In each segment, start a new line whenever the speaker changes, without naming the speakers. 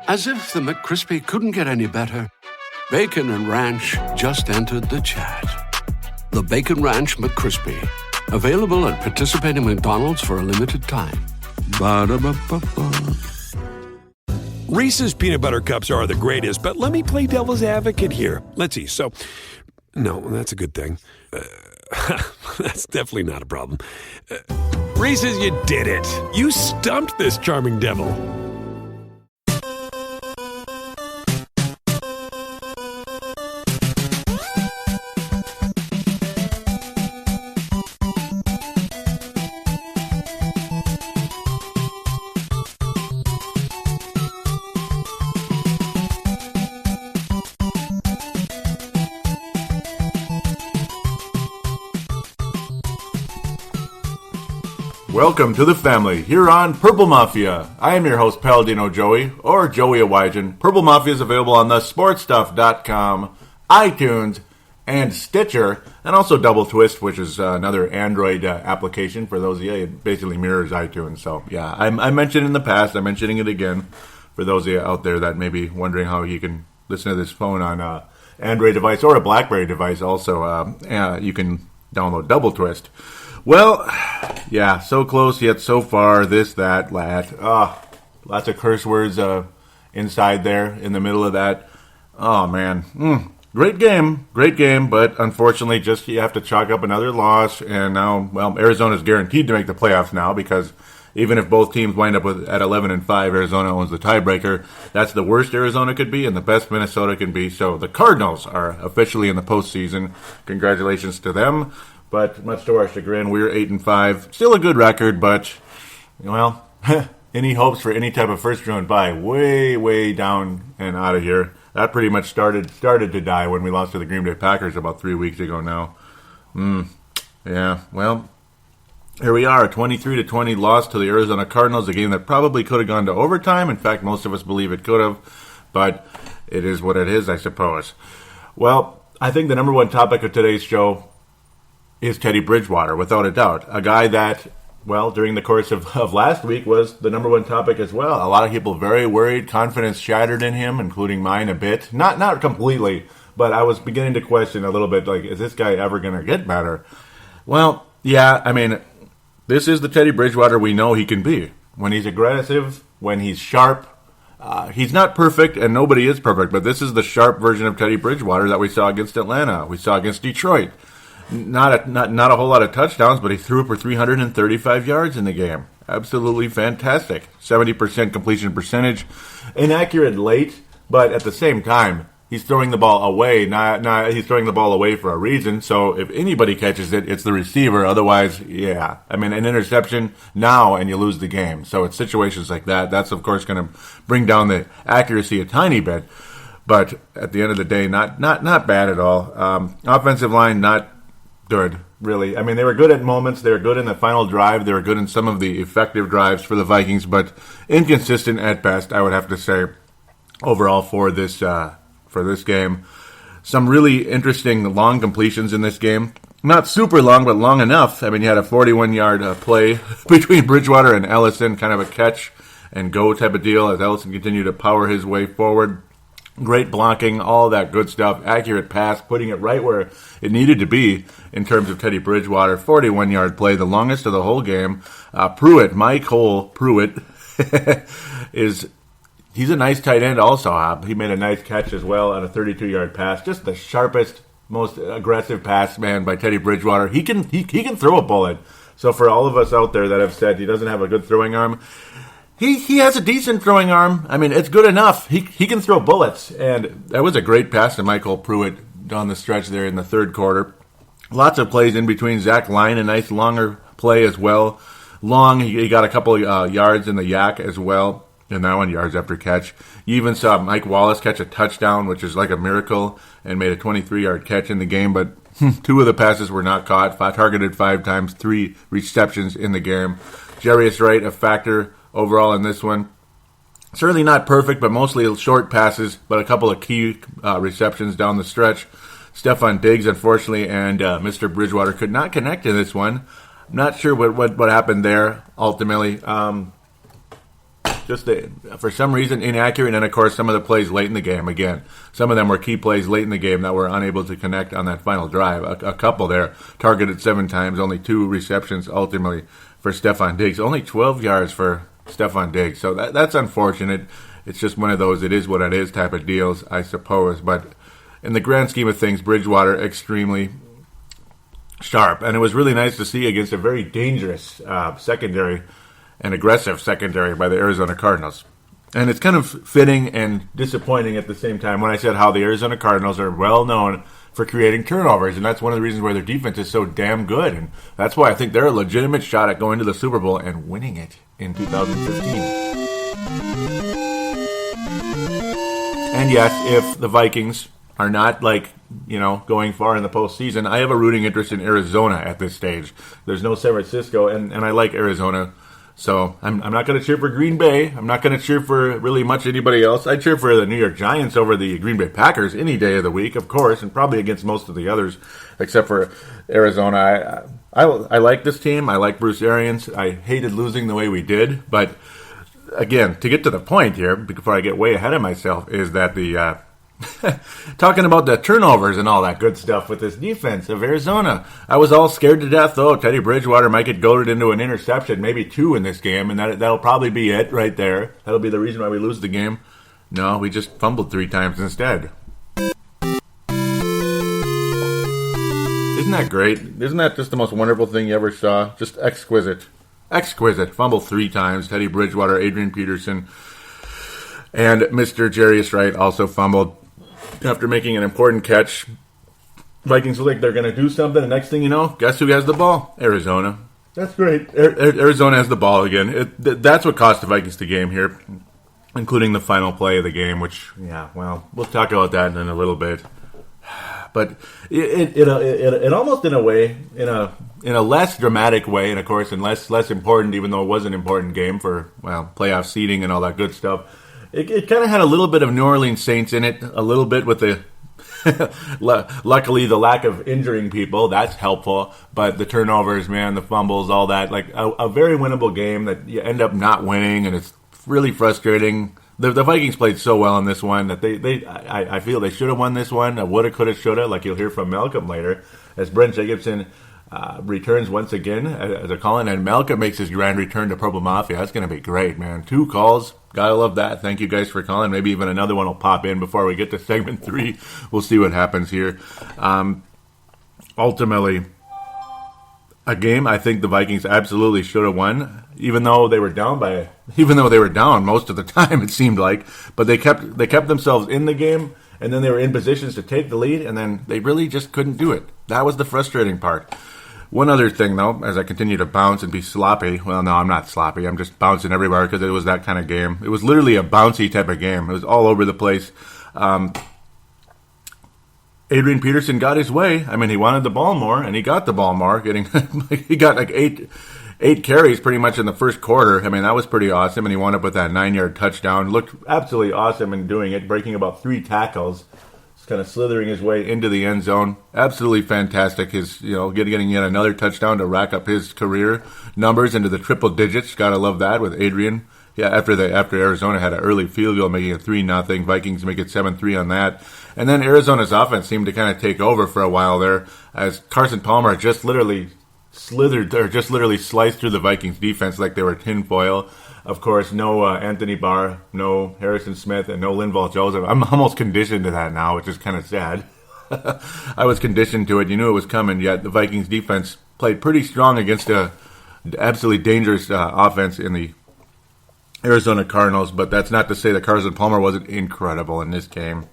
As if the McCrispy couldn't get any better, Bacon and Ranch just entered the chat. The Bacon Ranch McCrispy, available at participating McDonald's for a limited time. Ba-da-ba-ba-ba.
Reese's Peanut Butter Cups are the greatest, but let me play devil's advocate here. Let's see. So, no, that's a good thing. That's definitely not a problem. Reese's, you did it. You stumped this charming devil.
Welcome to the family here on Purple Mafia. I am your host, Paladino Joey, or Joey Awajan. Purple Mafia is available on the sportstuff.com, iTunes, and Stitcher, and also Double Twist, which is another Android application for those of you. It basically mirrors iTunes. So, yeah, I mentioned it in the past. I'm mentioning it again for those of you out there that may be wondering how you can listen to this phone on an Android device or a BlackBerry device. Also, you can download Double Twist. Well, yeah, so close yet so far, this, that, that. Lots of curse words inside there, in the middle of that. Oh, man. Great game, but unfortunately just you have to chalk up another loss, and now, well, Arizona's guaranteed to make the playoffs now, because even if both teams wind up at 11-5, Arizona owns the tiebreaker. That's the worst Arizona could be and the best Minnesota can be, so the Cardinals are officially in the postseason. Congratulations to them. But much to our chagrin, we're 8-5. Still a good record, but, well, any hopes for any type of first-round bye way, way down and out of here. That pretty much started to die when we lost to the Green Bay Packers about 3 weeks ago now. Yeah, well, here we are, a 23-20 loss to the Arizona Cardinals, a game that probably could have gone to overtime. In fact, most of us believe it could have, but it is what it is, I suppose. Well, I think the number one topic of today's show is Teddy Bridgewater, without a doubt. A guy that, well, during the course of last week was the number one topic as well. A lot of people very worried, confidence shattered in him, including mine a bit. Not completely, but I was beginning to question a little bit, like, is this guy ever going to get better? Well, yeah, I mean, this is the Teddy Bridgewater we know he can be. When he's aggressive, when he's sharp. He's not perfect, and nobody is perfect, but this is the sharp version of Teddy Bridgewater that we saw against Atlanta. We saw against Detroit. Not a whole lot of touchdowns, but he threw for 335 yards in the game. Absolutely fantastic. 70% completion percentage. Inaccurate late, but at the same time, he's throwing the ball away. He's throwing the ball away for a reason. So if anybody catches it, it's the receiver. Otherwise, yeah. I mean, an interception now and you lose the game. So it's situations like that. That's, of course, going to bring down the accuracy a tiny bit. But at the end of the day, not bad at all. Offensive line, not good, really. I mean, they were good at moments. They were good in the final drive. They were good in some of the effective drives for the Vikings, but inconsistent at best, I would have to say, overall for this game. Some really interesting long completions in this game. Not super long, but long enough. I mean, you had a 41-yard play between Bridgewater and Ellison, kind of a catch and go type of deal as Ellison continued to power his way forward. Great blocking, all that good stuff. Accurate pass, putting it right where it needed to be in terms of Teddy Bridgewater. 41-yard play, the longest of the whole game. Michael Pruitt, he's a nice tight end also. He made a nice catch as well on a 32-yard pass. Just the sharpest, most aggressive pass, man, by Teddy Bridgewater. He can throw a bullet. So for all of us out there that have said he doesn't have a good throwing arm, He has a decent throwing arm. I mean, it's good enough. He can throw bullets. And that was a great pass to Michael Pruitt down the stretch there in the third quarter. Lots of plays in between. Zach Line, a nice longer play as well. Long, he got a couple yards in the yak as well. And that one, yards after catch. You even saw Mike Wallace catch a touchdown, which is like a miracle, and made a 23-yard catch in the game. But two of the passes were not caught. Targeted 5 times, 3 receptions in the game. Jarius Wright, a factor overall in this one. Certainly not perfect, but mostly short passes, but a couple of key receptions down the stretch. Stephon Diggs, unfortunately, and Mr. Bridgewater could not connect in this one. I'm not sure what happened there, ultimately. for some reason, inaccurate. And, of course, some of the plays late in the game, again, some of them were key plays late in the game that were unable to connect on that final drive. A couple there, targeted 7 times, only 2 receptions ultimately for Stefon Diggs. Only 12 yards for Stefon Diggs. So that's unfortunate. It's just one of those it is what it is type of deals, I suppose. But in the grand scheme of things, Bridgewater extremely sharp. And it was really nice to see against a very dangerous secondary and aggressive secondary by the Arizona Cardinals. And it's kind of fitting and disappointing at the same time when I said how the Arizona Cardinals are well known for creating turnovers, and that's one of the reasons why their defense is so damn good. And that's why I think they're a legitimate shot at going to the Super Bowl and winning it in 2015. And yes, if the Vikings are not going far in the postseason, I have a rooting interest in Arizona at this stage. There's no San Francisco, and I like Arizona. So I'm not going to cheer for Green Bay. I'm not going to cheer for really much anybody else. I cheer for the New York Giants over the Green Bay Packers any day of the week, of course, and probably against most of the others, except for Arizona. I like this team. I like Bruce Arians. I hated losing the way we did. But, again, to get to the point here, before I get way ahead of myself, is that the talking about the turnovers and all that good stuff with this defense of Arizona. I was all scared to death, though. Teddy Bridgewater might get goaded into an interception, maybe 2 in this game, and that'll probably be it right there. That'll be the reason why we lose the game. No, we just fumbled 3 times instead. Isn't that great? Isn't that just the most wonderful thing you ever saw? Just exquisite. Exquisite. Fumble 3 times. Teddy Bridgewater, Adrian Peterson, and Mr. Jarius Wright also fumbled after making an important catch. Vikings look like they're going to do something, and next thing you know, guess who has the ball? Arizona. That's great. Arizona has the ball again. That's what cost the Vikings the game here, including the final play of the game, which, we'll talk about that in a little bit. But it almost in a way, in a less dramatic way, and of course, and less important, even though it was an important game for playoff seeding and all that good stuff. It kind of had a little bit of New Orleans Saints in it, a little bit with the luckily the lack of injuring people. That's helpful, but the turnovers, man, the fumbles, all that, like a very winnable game that you end up not winning, and it's really frustrating. The Vikings played so well in this one that I feel they should have won this one. Woulda, coulda, shoulda, like you'll hear from Malcolm later, as Brent Jacobson returns once again as a call-in, and Malcolm makes his grand return to Purple Mafia. That's going to be great, man. 2 calls. Gotta love that. Thank you guys for calling. Maybe even another one will pop in before we get to segment 3. We'll see what happens here. Ultimately, a game I think the Vikings absolutely should have won, even though they were down most of the time, it seemed like. But they kept themselves in the game, and then they were in positions to take the lead, and then they really just couldn't do it. That was the frustrating part. One other thing, though, as I continue to bounce and be sloppy. Well, no, I'm not sloppy. I'm just bouncing everywhere because it was that kind of game. It was literally a bouncy type of game. It was all over the place. Adrian Peterson got his way. I mean, he wanted the ball more, and he got the ball more. He got like eight carries pretty much in the first quarter. I mean, that was pretty awesome, and he wound up with that 9-yard touchdown. Looked absolutely awesome in doing it, breaking about 3 tackles. Kind of slithering his way into the end zone. Absolutely fantastic. His, getting yet another touchdown to rack up his career numbers into the triple digits. Gotta love that with Adrian. Yeah, after Arizona had an early field goal, making it 3-0. Vikings make it 7-3 on that. And then Arizona's offense seemed to kind of take over for a while there, as Carson Palmer just literally sliced through the Vikings defense like they were tinfoil. Of course, no Anthony Barr, no Harrison Smith, and no Linval Joseph. I'm almost conditioned to that now, which is kind of sad. I was conditioned to it. You knew it was coming, yet the Vikings defense played pretty strong against a absolutely dangerous offense in the Arizona Cardinals, but that's not to say that Carson Palmer wasn't incredible in this game.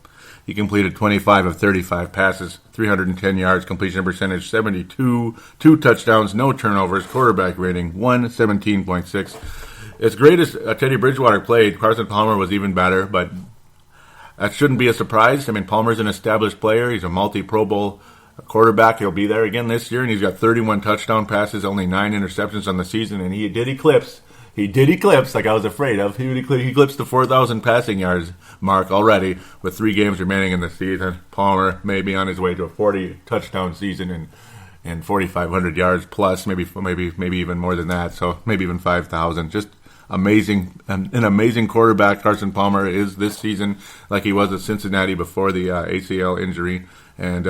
He completed 25 of 35 passes, 310 yards, completion percentage 72, 2 touchdowns, no turnovers, quarterback rating 117.6. As great as Teddy Bridgewater played, Carson Palmer was even better, but that shouldn't be a surprise. I mean, Palmer's an established player. He's a multi-Pro Bowl quarterback. He'll be there again this year, and he's got 31 touchdown passes, only 9 interceptions on the season, and he did eclipse, like I was afraid of. He eclipsed the 4,000 passing yards mark already with 3 games remaining in the season. Palmer may be on his way to a 40 touchdown season and 4,500 yards plus, maybe even more than that, so maybe even 5,000. Just an amazing quarterback Carson Palmer is this season, like he was at Cincinnati before the ACL injury. And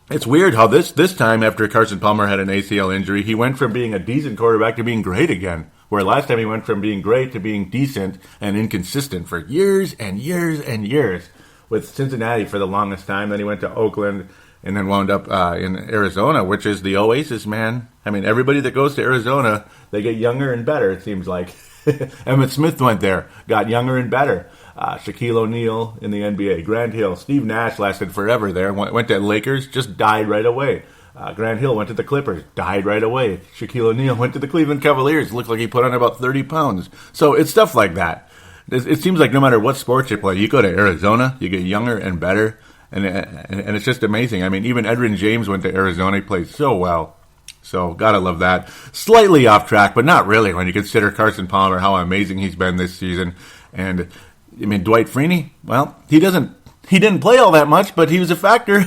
it's weird how this time, after Carson Palmer had an ACL injury, he went from being a decent quarterback to being great again. Where last time he went from being great to being decent and inconsistent for years and years and years with Cincinnati for the longest time. Then he went to Oakland and then wound up in Arizona, which is the oasis, man. I mean, everybody that goes to Arizona, they get younger and better, it seems like. Emmitt Smith went there, got younger and better. Shaquille O'Neal in the NBA. Grant Hill. Steve Nash lasted forever there. Went to Lakers, just died right away. Grant Hill went to the Clippers, died right away. Shaquille O'Neal went to the Cleveland Cavaliers. Looked like he put on about 30 pounds. So it's stuff like that. It seems like no matter what sports you play, you go to Arizona, you get younger and better. And it's just amazing. I mean, even Edwin James went to Arizona. He played so well. So, gotta love that. Slightly off track, but not really when you consider Carson Palmer, how amazing he's been this season. And, I mean, Dwight Freeney, well, he didn't play all that much, but he was a factor.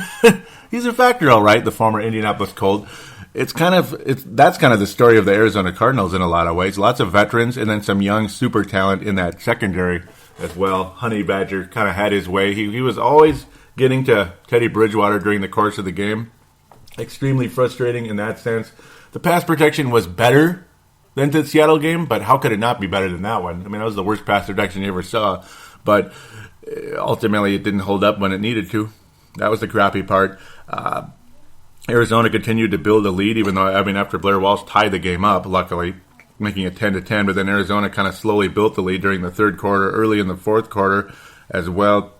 He's a factor, all right, the former Indianapolis Colt. That's kind of the story of the Arizona Cardinals in a lot of ways. Lots of veterans and then some young super talent in that secondary as well. Honey Badger kind of had his way. He was always getting to Teddy Bridgewater during the course of the game. Extremely frustrating in that sense. The pass protection was better than the Seattle game, but how could it not be better than that one? I mean, that was the worst pass protection you ever saw. But ultimately, it didn't hold up when it needed to. That was the crappy part. Arizona continued to build a lead, even though, I mean, after Blair Walsh tied the game up, luckily, making it 10-10. But then Arizona kind of slowly built the lead during the third quarter, early in the fourth quarter as well,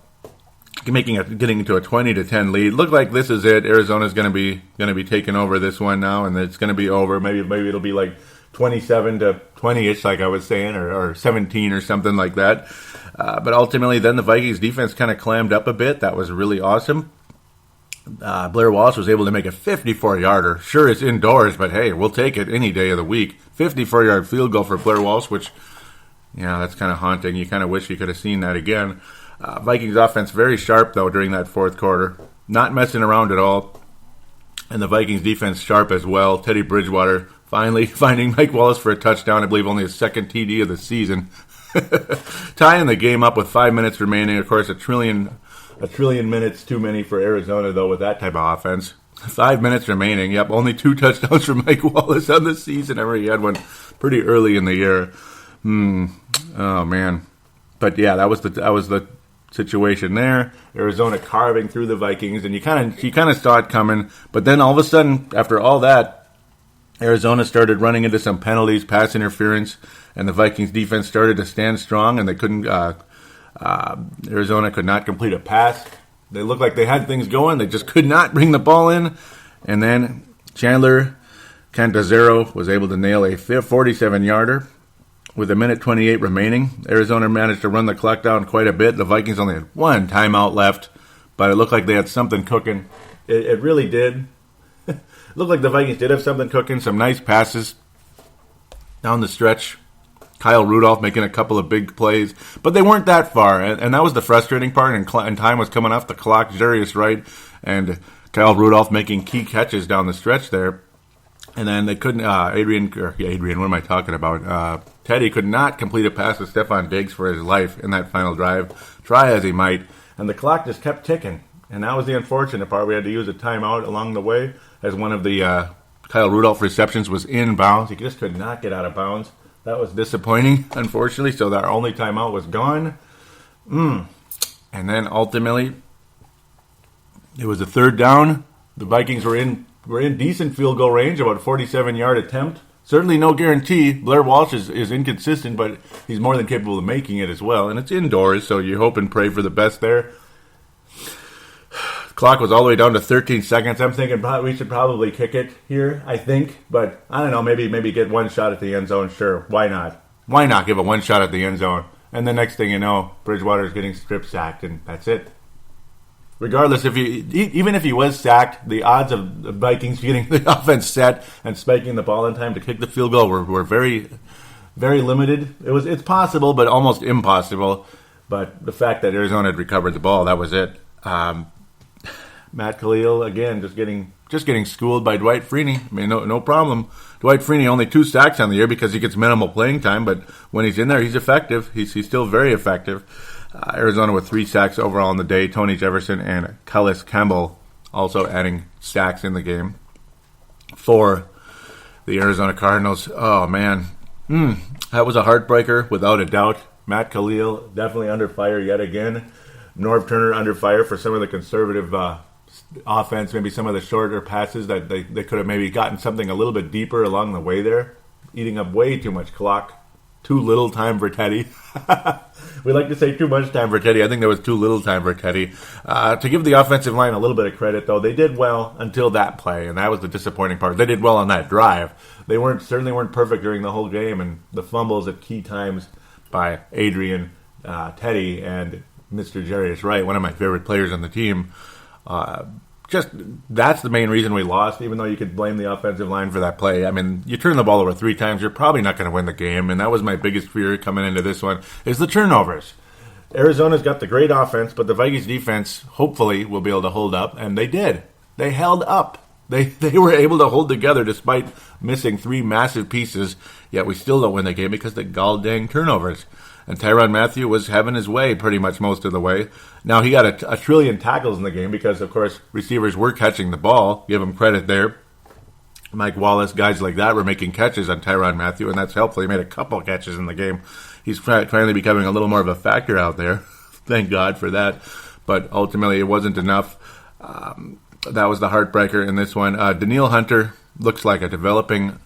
getting into a 20-10 lead. Looked like this is it. Arizona's going to be taking over this one now, and it's going to be over. Maybe it'll be like 27-20ish, like I was saying, or 17 or something like that. But ultimately, then the Vikings defense kind of clammed up a bit. That was really awesome. Blair Walsh was able to make a 54-yarder. Sure, it's indoors, but hey, we'll take it any day of the week. 54-yard field goal for Blair Walsh, which, yeah, that's kind of haunting. You kind of wish you could have seen that again. Vikings offense very sharp, though, during that fourth quarter. Not messing around at all. And the Vikings defense sharp as well. Teddy Bridgewater finally finding Mike Wallace for a touchdown. I believe only his second TD of the season. Tying the game up with 5 minutes remaining. Of course, a trillion minutes too many for Arizona, though, with that type of offense. 5 minutes remaining. Yep, only 2 touchdowns for Mike Wallace on the season. I remember he had one pretty early in the year. Oh, man. But, yeah, that was the situation there. Arizona carving through the Vikings, and you kind of saw it coming. But then all of a sudden, after all that, Arizona started running into some penalties, pass interference, and the Vikings defense started to stand strong, and they couldn't. Arizona could not complete a pass. They looked like they had things going. They just could not bring the ball in. And then Chandler Cantazero was able to nail a 47-yarder. With 1:28 remaining, Arizona managed to run the clock down quite a bit. The Vikings only had one timeout left, but it looked like they had something cooking. It really did. It looked like the Vikings did have something cooking. Some nice passes down the stretch. Kyle Rudolph making a couple of big plays, but they weren't that far, and that was the frustrating part, and time was coming off the clock. Jarius Wright and Kyle Rudolph making key catches down the stretch there. And then they couldn't, Adrian, what am I talking about? Teddy could not complete a pass to Stephon Diggs for his life in that final drive, try as he might. And the clock just kept ticking. And that was the unfortunate part. We had to use a timeout along the way as one of the Kyle Rudolph receptions was in bounds. He just could not get out of bounds. That was disappointing, unfortunately. So our only timeout was gone. And then ultimately, it was a third down. The Vikings were in decent field goal range, about a 47-yard attempt. Certainly no guarantee. Blair Walsh is inconsistent, but he's more than capable of making it as well. And it's indoors, so you hope and pray for the best there. The clock was all the way down to 13 seconds. I'm thinking we should probably kick it here, I think. But I don't know, maybe get one shot at the end zone. Sure, why not? Why not give it one shot at the end zone? And the next thing you know, Bridgewater is getting strip sacked, and that's it. Regardless, even if he was sacked, the odds of the Vikings getting the offense set and spiking the ball in time to kick the field goal were very, very limited. It's possible, but almost impossible. But the fact that Arizona had recovered the ball, that was it. Matt Khalil, again, just getting just getting schooled by Dwight Freeney. I mean, no problem. Dwight Freeney only 2 sacks on the year because he gets minimal playing time, but when he's in there, he's effective. He's still very effective. Arizona with 3 sacks overall in the day. Tony Jefferson and Calais Campbell also adding sacks in the game for the Arizona Cardinals. Oh, man. That was a heartbreaker, without a doubt. Matt Khalil definitely under fire yet again. Norv Turner under fire for some of the conservative offense, maybe some of the shorter passes that they could have maybe gotten something a little bit deeper along the way there. Eating up way too much clock. Too little time for Teddy. We like to say too much time for Teddy. I think there was too little time for Teddy. To give the offensive line a little bit of credit, though, they did well until that play, and that was the disappointing part. They did well on that drive. They certainly weren't perfect during the whole game, and the fumbles at key times by Adrian, Teddy, and Mr. Jarius Wright, one of my favorite players on the team. That's the main reason we lost, even though you could blame the offensive line for that play. I mean, you turn the ball over 3 times, you're probably not going to win the game, and that was my biggest fear coming into this one, is the turnovers. Arizona's got the great offense, but the Vikings defense hopefully will be able to hold up, and they did. They held up. They were able to hold together despite missing 3 massive pieces, yet we still don't win the game because of the gall-dang turnovers. And Tyrann Mathieu was having his way pretty much most of the way. Now, he got a trillion tackles in the game because, of course, receivers were catching the ball. Give him credit there. Mike Wallace, guys like that were making catches on Tyrann Mathieu, and that's helpful. He made a couple catches in the game. He's finally becoming a little more of a factor out there. Thank God for that. But ultimately, it wasn't enough. That was the heartbreaker in this one. Danielle Hunter looks like a developing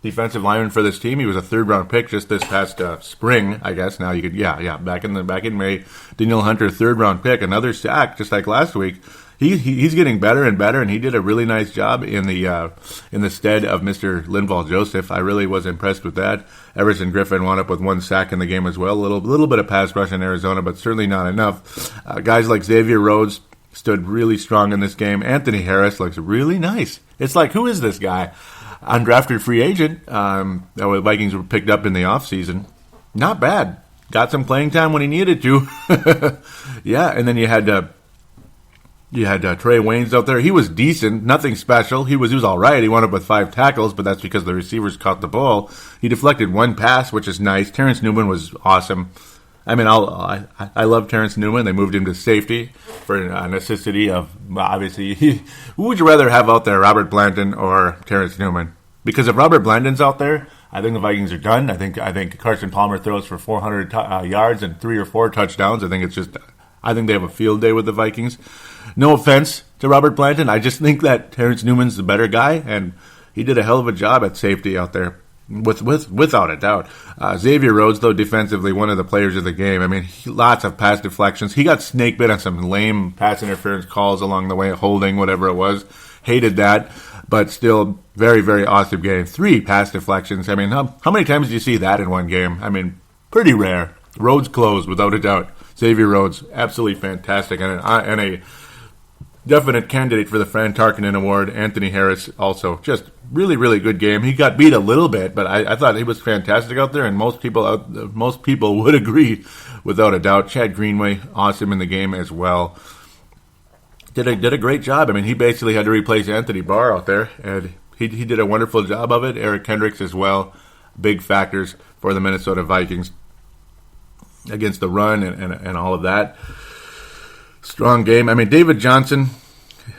defensive lineman for this team. He was a 3rd-round pick just this past spring, I guess. Now you could, back in May. Danielle Hunter, 3rd-round pick, another sack, just like last week. He's getting better and better, and he did a really nice job in the stead of Mr. Linval Joseph. I really was impressed with that. Everson Griffin wound up with 1 sack in the game as well. A little bit of pass rush in Arizona, but certainly not enough. Guys like Xavier Rhodes stood really strong in this game. Anthony Harris looks really nice. It's like, who is this guy? Undrafted free agent. The Vikings were picked up in the offseason. Not bad. Got some playing time when he needed to. Yeah, and then you had Trey Waynes out there. He was decent, nothing special. He was all right. He wound up with 5 tackles, but that's because the receivers caught the ball. He deflected 1 pass, which is nice. Terrence Newman was awesome. I mean, I love Terrence Newman. They moved him to safety for a necessity of, obviously, who would you rather have out there, Robert Blanton or Terrence Newman? Because if Robert Blanton's out there, I think the Vikings are done. I think Carson Palmer throws for 400 yards and 3 or 4 touchdowns. I think they have a field day with the Vikings. No offense to Robert Blanton. I just think that Terrence Newman's the better guy, and he did a hell of a job at safety out there. Without a doubt. Xavier Rhodes, though, defensively, one of the players of the game. I mean, lots of pass deflections. He got snake bit on some lame pass interference calls along the way, holding, whatever it was. Hated that, but still, very, very awesome game. 3 pass deflections. I mean, how many times do you see that in one game? I mean, pretty rare. Rhodes closed, without a doubt. Xavier Rhodes, absolutely fantastic, and a definite candidate for the Fran Tarkenton Award. Anthony Harris also just really, really good game. He got beat a little bit, but I thought he was fantastic out there, and most people would agree, without a doubt. Chad Greenway, awesome in the game as well. Did a great job. I mean, he basically had to replace Anthony Barr out there, and he did a wonderful job of it. Eric Kendricks as well, big factors for the Minnesota Vikings against the run and all of that. Strong game. I mean, David Johnson,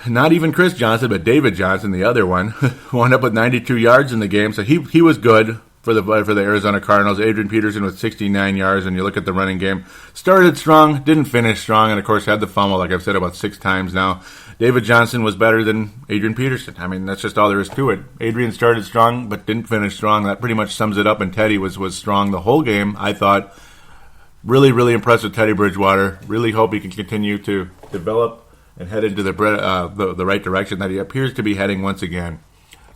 not even Chris Johnson, but David Johnson, the other one, wound up with 92 yards in the game. So he was good for the Arizona Cardinals. Adrian Peterson with 69 yards, and you look at the running game. Started strong, didn't finish strong, and of course had the fumble, like I've said about 6 times now. David Johnson was better than Adrian Peterson. I mean, that's just all there is to it. Adrian started strong, but didn't finish strong. That pretty much sums it up, and Teddy was strong the whole game, I thought. Really, really impressed with Teddy Bridgewater. Really hope he can continue to develop and head into the right direction that he appears to be heading once again.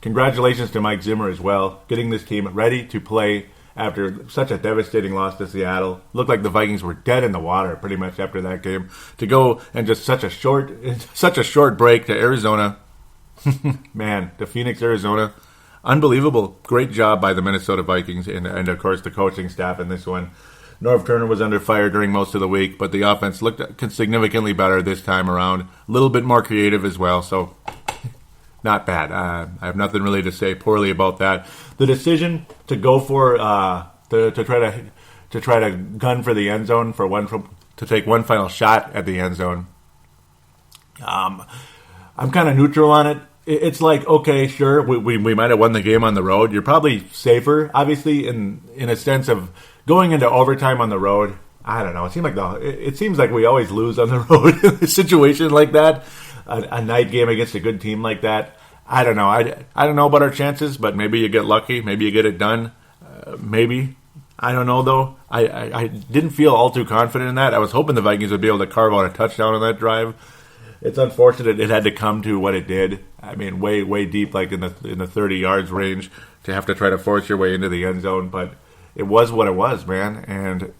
Congratulations to Mike Zimmer as well, getting this team ready to play after such a devastating loss to Seattle. Looked like the Vikings were dead in the water pretty much after that game. To go and just such a short break to Arizona, man, to Phoenix, Arizona. Unbelievable. Great job by the Minnesota Vikings and of course the coaching staff in this one. Norv Turner was under fire during most of the week, but the offense looked significantly better this time around. A little bit more creative as well, so not bad. I have nothing really to say poorly about that. The decision to go for to try to gun for the end zone to take one final shot at the end zone. I'm kind of neutral on it. It's like, okay, sure, we might have won the game on the road. You're probably safer, obviously, in a sense of going into overtime on the road. I don't know. It seems like we always lose on the road in a situation like that. A night game against a good team like that. I don't know. I don't know about our chances, but maybe you get lucky. Maybe you get it done. Maybe. I don't know, though. I didn't feel all too confident in that. I was hoping the Vikings would be able to carve out a touchdown on that drive. It's unfortunate it had to come to what it did. I mean, way deep, like in the 30 yards range, to have to try to force your way into the end zone. But it was what it was, man. And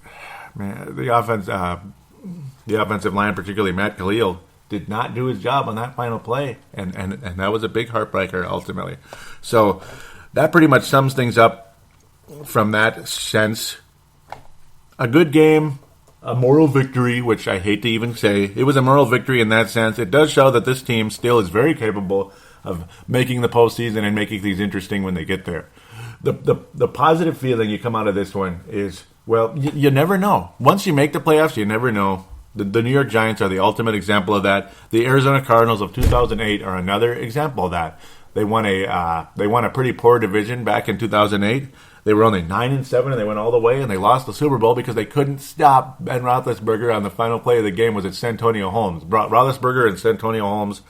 man, the offensive line, particularly Matt Khalil, did not do his job on that final play, and that was a big heartbreaker ultimately. So that pretty much sums things up from that sense. A good game. A moral victory, which I hate to even say. It was a moral victory in that sense. It does show that this team still is very capable of making the postseason and making things interesting when they get there. The positive feeling you come out of this one is, well, you never know. Once you make the playoffs, you never know. The New York Giants are the ultimate example of that. The Arizona Cardinals of 2008 are another example of that. They won a pretty poor division back in 2008. They were only 9-7, and they went all the way, and they lost the Super Bowl because they couldn't stop Ben Roethlisberger on the final play of the game. Was it Santonio Holmes? Roethlisberger and Santonio Holmes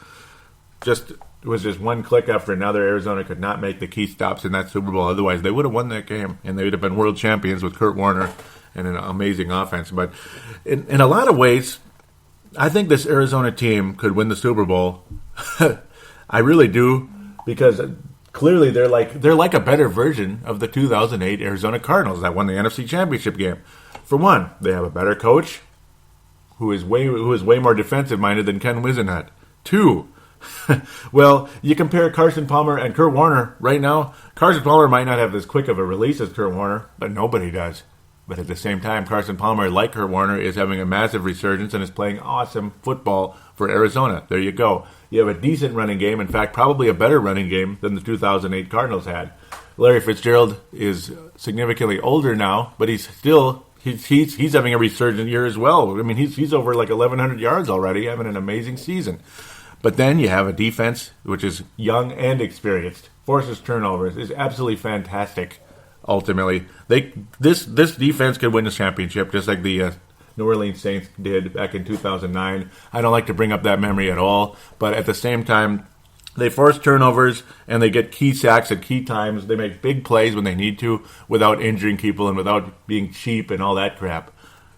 was just one click after another. Arizona could not make the key stops in that Super Bowl. Otherwise, they would have won that game, and they would have been world champions with Kurt Warner and an amazing offense. But in a lot of ways, I think this Arizona team could win the Super Bowl. I really do, because clearly they're like a better version of the 2008 Arizona Cardinals that won the NFC Championship game. For one, they have a better coach who is way more defensive minded than Ken Whisenhunt. Two, well, you compare Carson Palmer and Kurt Warner right now. Carson Palmer might not have as quick of a release as Kurt Warner, but nobody does. But at the same time, Carson Palmer, like Kurt Warner, is having a massive resurgence and is playing awesome football for Arizona. There you go. You have a decent running game. In fact, probably a better running game than the 2008 Cardinals had. Larry Fitzgerald is significantly older now, but he's having a resurgent year as well. I mean, he's over like 1,100 yards already, having an amazing season. But then you have a defense which is young and experienced, forces turnovers, is absolutely fantastic. Ultimately, this defense could win the championship, just like the New Orleans Saints did back in 2009. I don't like to bring up that memory at all, but at the same time, they force turnovers and they get key sacks at key times. They make big plays when they need to without injuring people and without being cheap and all that crap.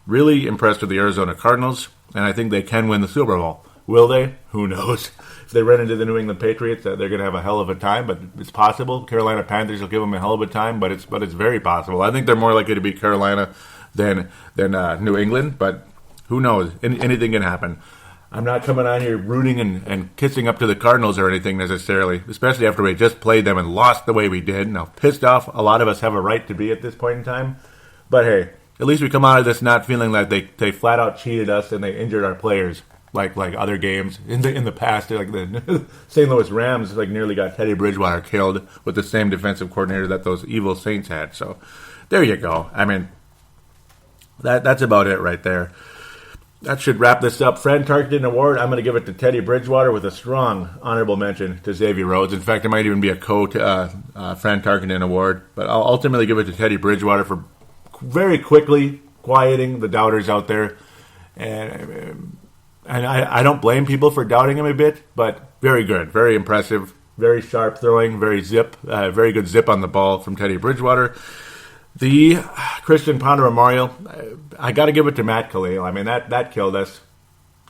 Really impressed with the Arizona Cardinals, and I think they can win the Super Bowl. Will they? Who knows? If they run into the New England Patriots, they're going to have a hell of a time, but it's possible. Carolina Panthers will give them a hell of a time, but it's very possible. I think they're more likely to beat Carolina than New England, but who knows? Anything can happen. I'm not coming on here rooting and kissing up to the Cardinals or anything necessarily, especially after we just played them and lost the way we did. Now, pissed off, a lot of us have a right to be at this point in time, but hey, at least we come out of this not feeling like they flat out cheated us and they injured our players. Like other games in the past, like the St. Louis Rams, nearly got Teddy Bridgewater killed with the same defensive coordinator that those evil Saints had. So there you go. I mean, that's about it right there. That should wrap this up. Fran Tarkenton Award, I'm going to give it to Teddy Bridgewater with a strong honorable mention to Xavier Rhodes. In fact, it might even be a Fran Tarkenton Award, but I'll ultimately give it to Teddy Bridgewater for very quickly quieting the doubters out there. And I don't blame people for doubting him a bit, but very good, very impressive, very sharp throwing, very good zip on the ball from Teddy Bridgewater. The Christian Ponder Memorial, I got to give it to Matt Khalil. I mean, that killed us.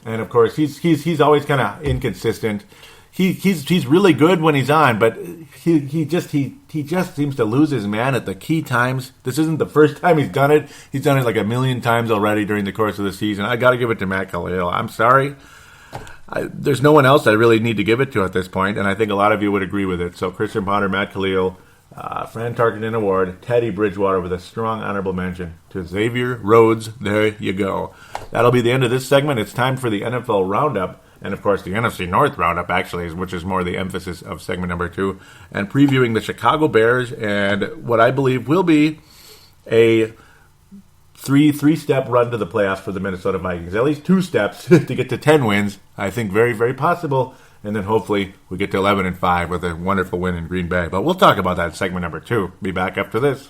And of course, he's always kind of inconsistent. He's really good when he's on, but he just seems to lose his man at the key times. This isn't the first time he's done it. He's done it like a million times already during the course of the season. I got to give it to Matt Khalil. I'm sorry. There's no one else I really need to give it to at this point, and I think a lot of you would agree with it. So Christian Ponder, Matt Khalil, Fran Tarkenton Award, Teddy Bridgewater with a strong honorable mention to Xavier Rhodes. There you go. that'll be the end of this segment. It's time for the NFL Roundup. And, of course, the NFC North Roundup, actually, which is more the emphasis of segment number 2. And previewing the Chicago Bears and what I believe will be a three-step run to the playoffs for the Minnesota Vikings. At least 2 steps to get to 10 wins. I think very, very possible. And then hopefully we get to 11-5 with a wonderful win in Green Bay. But we'll talk about that in segment number 2. Be back after this.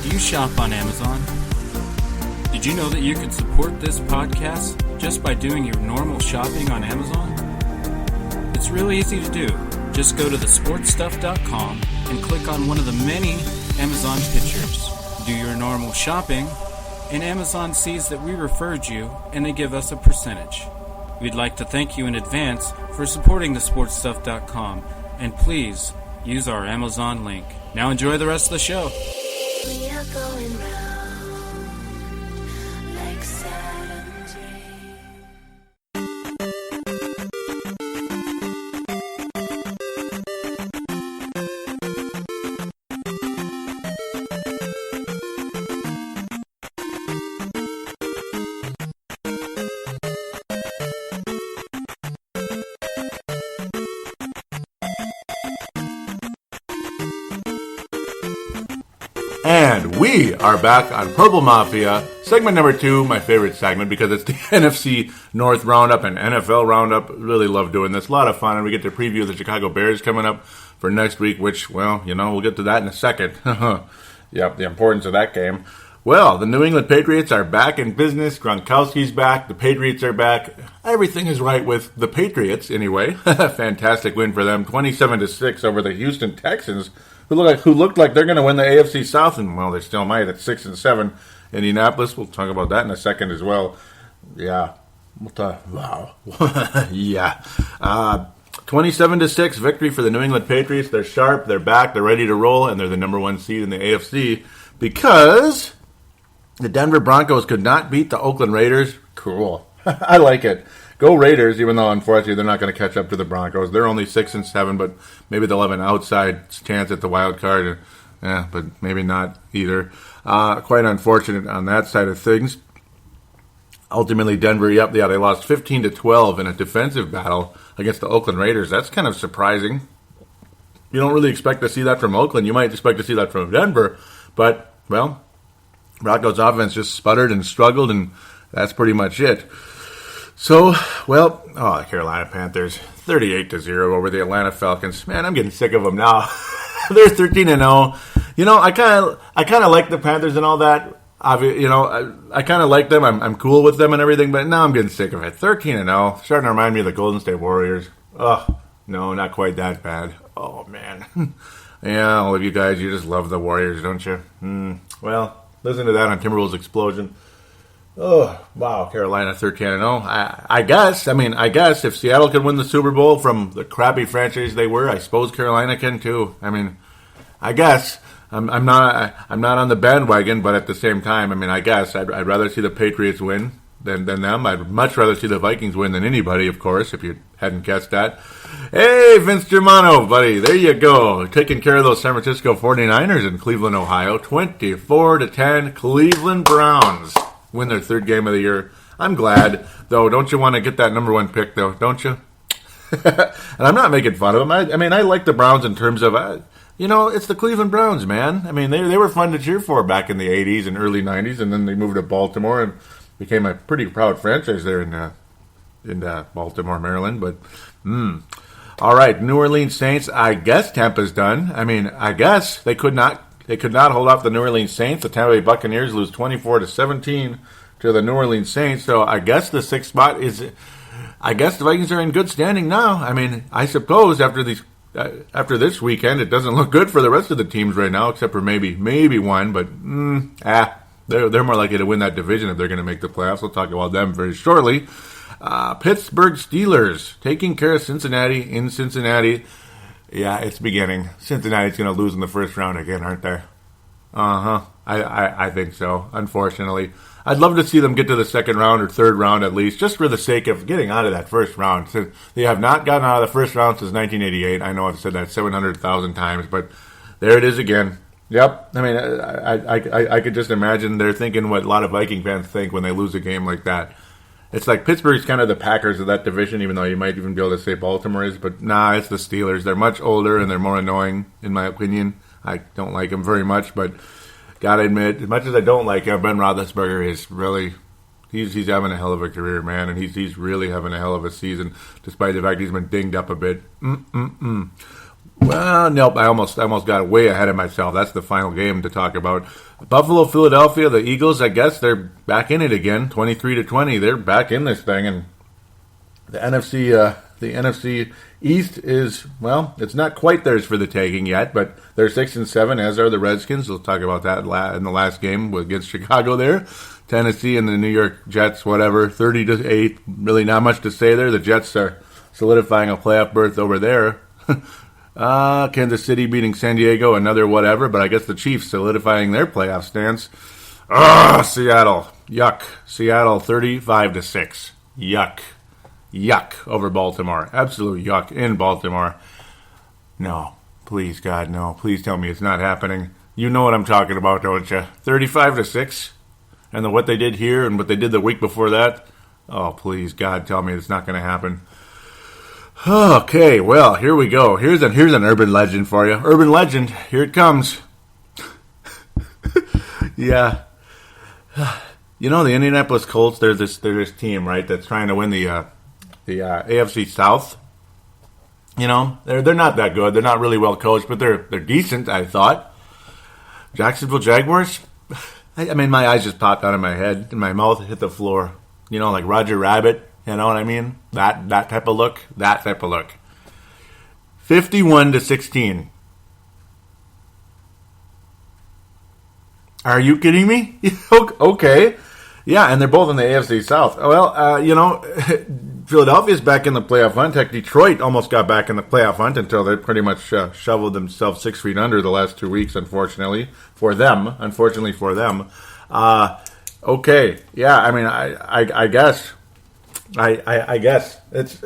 Do you shop on Amazon? Did you know that you can support this podcast just by doing your normal shopping on Amazon? It's really easy to do. Just go to thesportstuff.com and click on one of the many Amazon pictures. Do your normal shopping, and Amazon sees that we referred you, and they give us a percentage. We'd like to thank you in advance for supporting thesportstuff.com, and please use our Amazon link. Now enjoy the rest of the show.
We are going round like Saturn dream.
And we are back on Purple Mafia, segment number 2, my favorite segment because it's the NFC North Roundup and NFL Roundup. Really love doing this. A lot of fun, and we get to preview the Chicago Bears coming up for next week, which, well, we'll get to that in a second. Yep, the importance of that game. Well, the New England Patriots are back in business. Gronkowski's back. The Patriots are back. Everything is right with the Patriots, anyway. Fantastic win for them, 27-6 over the Houston Texans, who looked like they're going to win the AFC South, and, well, they still might at 6-7. Indianapolis, we'll talk about that in a second as well. Yeah. Wow. Yeah. 27-6 victory for the New England Patriots. They're sharp, they're back, they're ready to roll, and they're the number 1 seed in the AFC because the Denver Broncos could not beat the Oakland Raiders. Cool. I like it. Go Raiders, even though, unfortunately, they're not going to catch up to the Broncos. They're only 6-7, but maybe they'll have an outside chance at the wild card. Yeah, but maybe not either. Quite unfortunate on that side of things. Ultimately, Denver, they lost 15-12 in a defensive battle against the Oakland Raiders. That's kind of surprising. You don't really expect to see that from Oakland. You might expect to see that from Denver. But, well, Broncos' offense just sputtered and struggled, and that's pretty much it. So, the Carolina Panthers, 38-0 over the Atlanta Falcons. Man, I'm getting sick of them now. They're 13-0. I kind of like the Panthers and all that. I kind of like them. I'm cool with them and everything, but now I'm getting sick of it. 13-0, starting to remind me of the Golden State Warriors. Oh, no, not quite that bad. Oh, man. Yeah, all of you guys, you just love the Warriors, don't you? Well, listen to that on Timberwolves Explosion. Oh, wow, Carolina 13-0. I guess if Seattle can win the Super Bowl from the crappy franchise they were, I suppose Carolina can too. I guess. I'm not on the bandwagon, but at the same time, I guess I'd rather see the Patriots win than them. I'd much rather see the Vikings win than anybody, of course, if you hadn't guessed that. Hey, Vince Germano, buddy, there you go. Taking care of those San Francisco 49ers in Cleveland, Ohio. 24-10, Cleveland Browns win their 3rd game of the year. I'm glad, though. Don't you want to get that number 1 pick, though? Don't you? And I'm not making fun of them. I like the Browns in terms of, it's the Cleveland Browns, man. They were fun to cheer for back in the 80s and early 90s, and then they moved to Baltimore and became a pretty proud franchise there in Baltimore, Maryland. But, all right, New Orleans Saints. I guess Tampa's done. I guess they could not hold off the New Orleans Saints. The Tampa Bay Buccaneers lose 24-17 to the New Orleans Saints. So I guess the 6th spot is. I guess the Vikings are in good standing now. I suppose after this weekend, it doesn't look good for the rest of the teams right now, except for maybe one. But they're more likely to win that division if they're going to make the playoffs. We'll talk about them very shortly. Pittsburgh Steelers taking care of Cincinnati in Cincinnati. Yeah, it's beginning. Cincinnati's going to lose in the first round again, aren't they? I think so, unfortunately. I'd love to see them get to the second round or third round at least, just for the sake of getting out of that first round. They have not gotten out of the first round since 1988. I know I've said that 700,000 times, but there it is again. Yep. I mean, I could just imagine they're thinking what a lot of Viking fans think when they lose a game like that. It's like Pittsburgh's kind of the Packers of that division, even though you might even be able to say Baltimore is. But nah, it's the Steelers. They're much older and they're more annoying, in my opinion. I don't like them very much, but gotta admit, as much as I don't like him, Ben Roethlisberger is really, he's having a hell of a career, man, and he's really having a hell of a season, despite the fact he's been dinged up a bit. Well, nope, I almost got way ahead of myself. That's the final game to talk about. Buffalo, Philadelphia, the Eagles, I guess they're back in it again, 23-20. They're back in this thing, and the NFC East is, well, it's not quite theirs for the taking yet, but they're 6-7, as are the Redskins. We'll talk about that in the last game against Chicago there. Tennessee and the New York Jets, whatever, 30-8. Really not much to say there. The Jets are solidifying a playoff berth over there. Kansas City beating San Diego, another whatever, but I guess the Chiefs solidifying their playoff stance. Seattle. Yuck. Seattle 35-6. Yuck over Baltimore. Absolute yuck in Baltimore. No. Please, God, no. Please tell me it's not happening. You know what I'm talking about, don't you? 35-6? And then what they did here and what they did the week before that? Oh, please, God, tell me it's not going to happen. Okay, well, here we go. Here's an urban legend for you. Urban legend, here it comes. Yeah. You know, the Indianapolis Colts, they're this team, right, that's trying to win the AFC South. You know, they're not that good. They're not really well coached, but they're decent, I thought. Jacksonville Jaguars? I mean, my eyes just popped out of my head, and my mouth hit the floor. You know, like Roger Rabbit. You know what I mean? That type of look. 51-16. Are you kidding me? Okay. Yeah, and they're both in the AFC South. Well, you know, Philadelphia's back in the playoff hunt. Heck, Detroit almost got back in the playoff hunt until they pretty much shoveled themselves 6 feet under the last 2 weeks, unfortunately for them. Okay. Yeah, I mean, I guess... I guess it's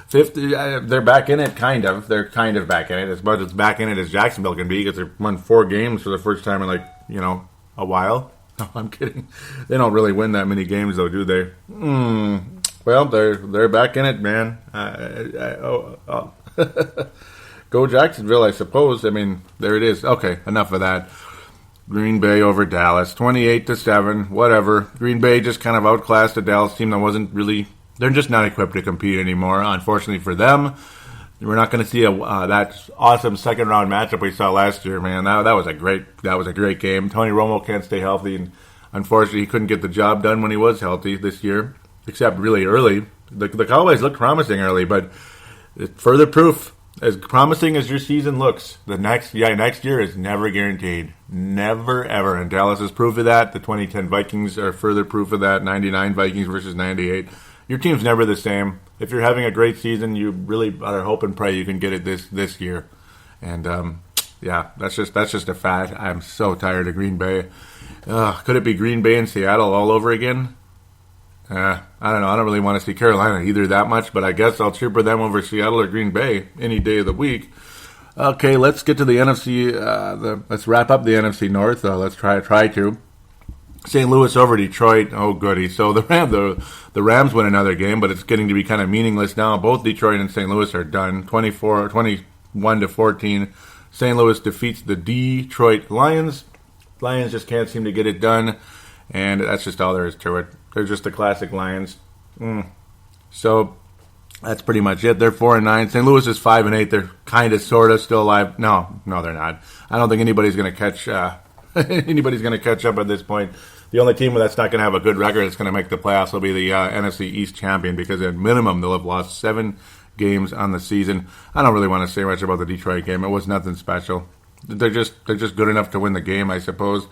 50. They're back in it, kind of. They're kind of back in it, as much as back in it as Jacksonville can be, because they won 4 games for the first time in a while. No, I'm kidding. They don't really win that many games, though, do they? Well, they're back in it, man. Go Jacksonville, I suppose. I mean, there it is. Okay, enough of that. Green Bay over Dallas, 28-7, whatever. Green Bay just kind of outclassed a Dallas team that wasn't really, they're just not equipped to compete anymore, unfortunately for them. We're not going to see that awesome second round matchup we saw last year, man. That was a great game. Tony Romo can't stay healthy, and unfortunately he couldn't get the job done when he was healthy this year, except really early. The Cowboys looked promising early, but further proof. As promising as your season looks, the next year is never guaranteed. Never, ever. And Dallas is proof of that. The 2010 Vikings are further proof of that. 99 Vikings versus 98. Your team's never the same. If you're having a great season, you really better hope and pray you can get it this year. And, yeah, that's just a fact. I'm so tired of Green Bay. Could it be Green Bay and Seattle all over again? I don't know. I don't really want to see Carolina either that much, but I guess I'll cheer for them over Seattle or Green Bay any day of the week. Okay, let's get to the NFC. Let's wrap up the NFC North. Let's try to. St. Louis over Detroit. Oh, goody. So the Rams win another game, but it's getting to be kind of meaningless now. Both Detroit and St. Louis are done. 21-14. St. Louis defeats the Detroit Lions. Lions just can't seem to get it done, and that's just all there is to it. They're just the classic Lions. So that's pretty much it. They're 4-9. St. Louis is 5-8. They're kind of, sort of, still alive. No, they're not. I don't think anybody's going to catch up at this point. The only team that's not going to have a good record that's going to make the playoffs will be the NFC East champion, because at minimum they'll have lost 7 games on the season. I don't really want to say much about the Detroit game. It was nothing special. They're just good enough to win the game, I suppose.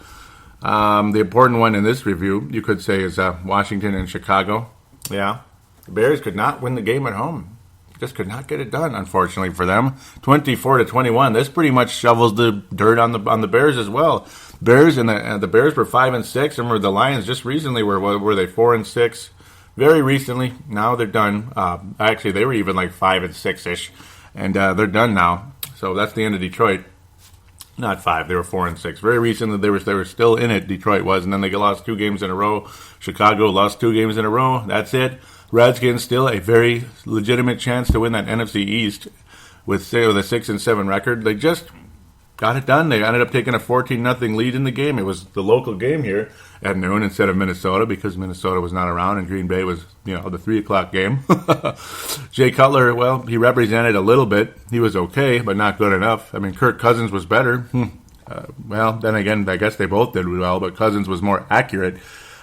The important one in this review, you could say, is Washington and Chicago. Yeah. The Bears could not win the game at home. just could not get it done, unfortunately for them. 24-21. This pretty much shovels the dirt on the Bears as well. Bears and the Bears were 5-6. Remember the Lions just recently were they 4-6? Very recently. Now they're done. Actually, they were even like 5-6ish, and they're done now. So that's the end of Detroit. Not 5. They were 4-6. Very recently, they were still in it. Detroit was, and then they lost 2 games in a row. Chicago lost 2 games in a row. That's it. Redskins still a very legitimate chance to win that NFC East with a 6-7 record. They just got it done. They ended up taking a 14-0 lead in the game. It was the local game here at noon instead of Minnesota because Minnesota was not around and Green Bay was, the 3 o'clock game. Jay Cutler, well, he represented a little bit. He was okay, but not good enough. I mean, Kirk Cousins was better. Well, then again, I guess they both did well, but Cousins was more accurate.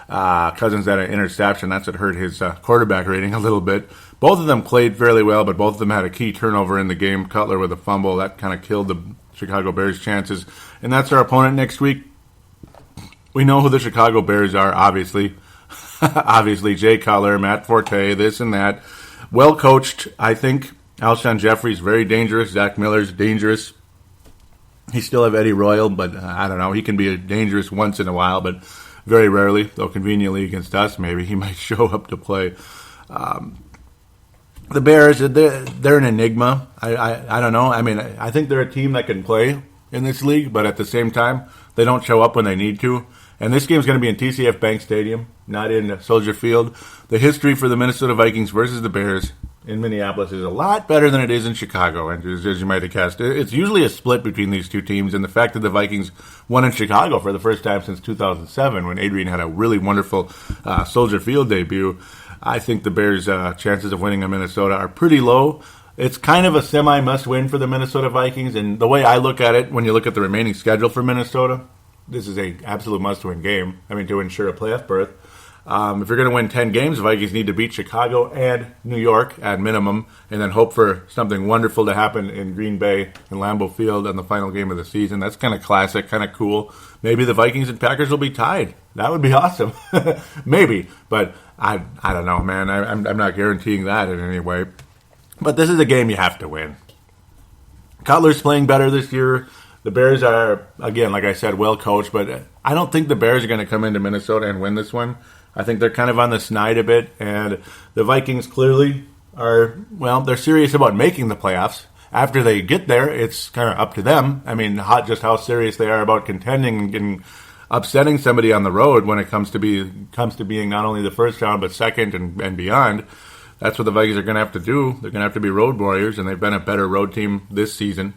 Cousins had an interception. That's what hurt his quarterback rating a little bit. Both of them played fairly well, but both of them had a key turnover in the game. Cutler with a fumble. That kind of killed the Chicago Bears' chances. And that's our opponent next week. We know who the Chicago Bears are, obviously. Obviously, Jay Cutler, Matt Forte, this and that. Well coached, I think. Alshon Jeffrey's very dangerous. Zach Miller's dangerous. He still have Eddie Royal, but I don't know. He can be dangerous once in a while, but very rarely, though conveniently against us, maybe he might show up to play. The Bears, they're an enigma. I don't know. I mean, I think they're a team that can play in this league, but at the same time, they don't show up when they need to. And this game's going to be in TCF Bank Stadium, not in Soldier Field. The history for the Minnesota Vikings versus the Bears in Minneapolis is a lot better than it is in Chicago, and as you might have guessed. It's usually a split between these two teams, and the fact that the Vikings won in Chicago for the first time since 2007 when Adrian had a really wonderful Soldier Field debut, I think the Bears' chances of winning in Minnesota are pretty low. It's kind of a semi-must-win for the Minnesota Vikings, and the way I look at it, when you look at the remaining schedule for Minnesota, this is an absolute must-win game, to ensure a playoff berth. If you're going to win 10 games, the Vikings need to beat Chicago and New York at minimum, and then hope for something wonderful to happen in Green Bay and Lambeau Field on the final game of the season. That's kind of classic, kind of cool. Maybe the Vikings and Packers will be tied. That would be awesome. Maybe, but I don't know, man. I'm not guaranteeing that in any way. But this is a game you have to win. Cutler's playing better this year. The Bears are, again, like I said, well coached, but I don't think the Bears are going to come into Minnesota and win this one. I think they're kind of on the snide a bit, and the Vikings clearly are, well, they're serious about making the playoffs. After they get there, it's kind of up to them. I mean, just how serious they are about contending and upsetting somebody on the road when it comes to being not only the first round, but second and beyond. That's what the Vikings are going to have to do. They're going to have to be road warriors, and they've been a better road team this season.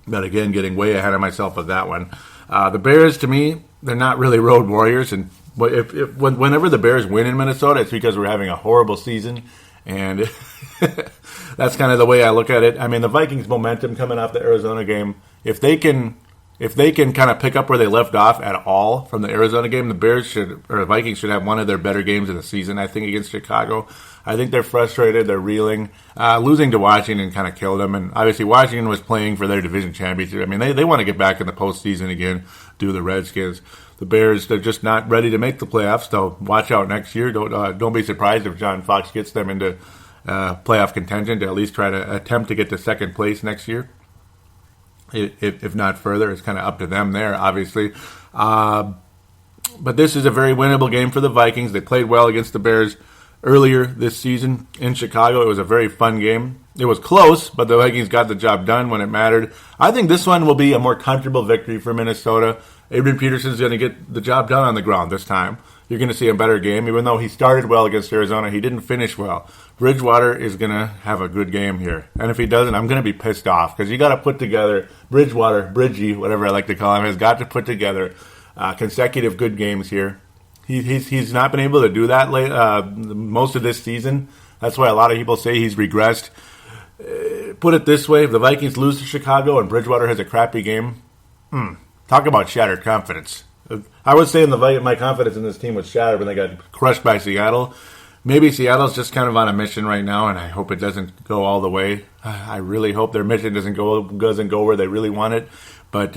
But again, getting way ahead of myself with that one. The Bears, to me, they're not really road warriors. And whenever the Bears win in Minnesota, it's because we're having a horrible season. And that's kind of the way I look at it. I mean, the Vikings' momentum coming off the Arizona game, if they can kind of pick up where they left off at all from the Arizona game, the Vikings should have one of their better games of the season, I think, against Chicago. I think they're frustrated. They're reeling. Losing to Washington kind of killed them. And obviously Washington was playing for their division championship. I mean, they want to get back in the postseason again, do the Redskins. The Bears, they're just not ready to make the playoffs. So watch out next year. Don't be surprised if John Fox gets them into playoff contention to at least try to attempt to get to second place next year. If not further, it's kind of up to them there, obviously. But this is a very winnable game for the Vikings. They played well against the Bears earlier this season in Chicago. It was a very fun game. It was close, but the Vikings got the job done when it mattered. I think this one will be a more comfortable victory for Minnesota. Adrian Peterson's going to get the job done on the ground this time. You're going to see a better game. Even though he started well against Arizona, he didn't finish well. Bridgewater is going to have a good game here. And if he doesn't, I'm going to be pissed off because you got to put together Bridgewater, Bridgie, whatever I like to call him, has got to put together consecutive good games here. He's not been able to do that most of this season. That's why a lot of people say he's regressed. Put it this way, if the Vikings lose to Chicago and Bridgewater has a crappy game, talk about shattered confidence. I was saying my confidence in this team was shattered when they got crushed by Seattle. Maybe Seattle's just kind of on a mission right now, and I hope it doesn't go all the way. I really hope their mission doesn't go where they really want it. But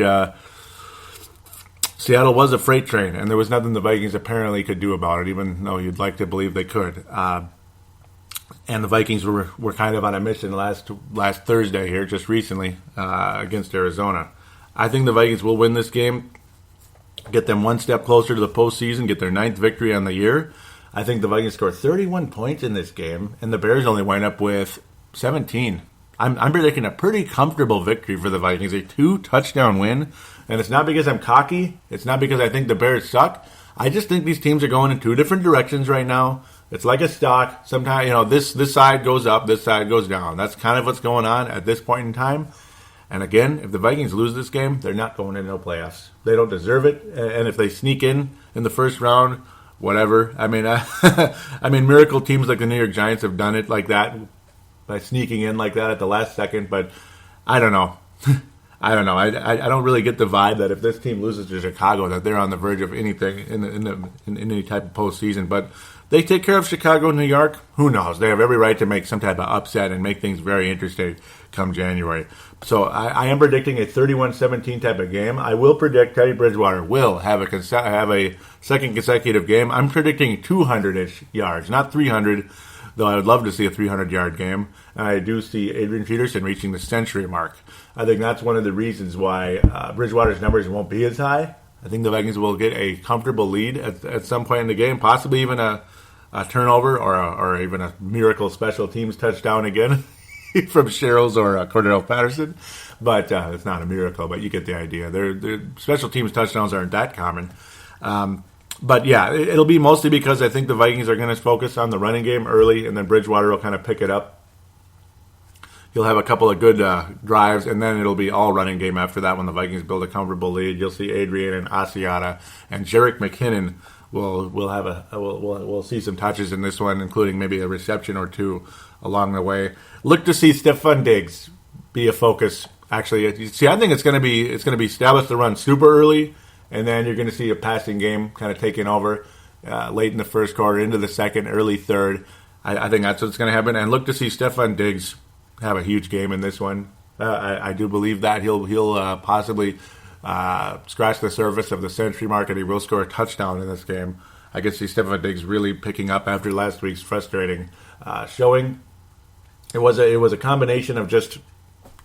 Seattle was a freight train, and there was nothing the Vikings apparently could do about it, even though you'd like to believe they could. And the Vikings were kind of on a mission last Thursday here, just recently, against Arizona. I think the Vikings will win this game, get them one step closer to the postseason, get their 9th victory on the year. I think the Vikings score 31 points in this game, and the Bears only wind up with 17. I'm predicting a pretty comfortable victory for the Vikings, a 2-touchdown win. And it's not because I'm cocky. It's not because I think the Bears suck. I just think these teams are going in 2 different directions right now. It's like a stock. Sometimes, this side goes up, this side goes down. That's kind of what's going on at this point in time. And again, if the Vikings lose this game, they're not going into no playoffs. They don't deserve it. And if they sneak in the first round, whatever. I mean, miracle teams like the New York Giants have done it like that, by sneaking in like that at the last second. But I don't know. I don't know. I don't really get the vibe that if this team loses to Chicago, that they're on the verge of anything in any type of postseason. But they take care of Chicago, New York. Who knows? They have every right to make some type of upset and make things very interesting come January. So I am predicting a 31-17 type of game. I will predict Teddy Bridgewater will have a second consecutive game. I'm predicting 200-ish yards, not 300, though I would love to see a 300-yard game. And I do see Adrian Peterson reaching the century mark. I think that's one of the reasons why Bridgewater's numbers won't be as high. I think the Vikings will get a comfortable lead at some point in the game, possibly even a turnover or even a miracle special teams touchdown again from Sherrills or Cordell Patterson. But it's not a miracle, but you get the idea. Their special teams touchdowns aren't that common. But yeah, it'll be mostly because I think the Vikings are going to focus on the running game early, and then Bridgewater will kind of pick it up. He'll have a couple of good drives, and then it'll be all running game after that when the Vikings build a comfortable lead. You'll see Adrian and Asiata and Jerick McKinnon will see some touches in this one, including maybe a reception or two along the way. Look to see Stephon Diggs be a focus. Actually, see, I think it's going to be established to run super early, and then you're going to see a passing game kind of taking over late in the first quarter, into the second, early third. I think that's what's going to happen. And look to see Stephon Diggs have a huge game in this one. I do believe that he'll possibly scratch the surface of the century mark, and he will score a touchdown in this game. I can see Stephon Diggs really picking up after last week's frustrating showing. It was a combination of just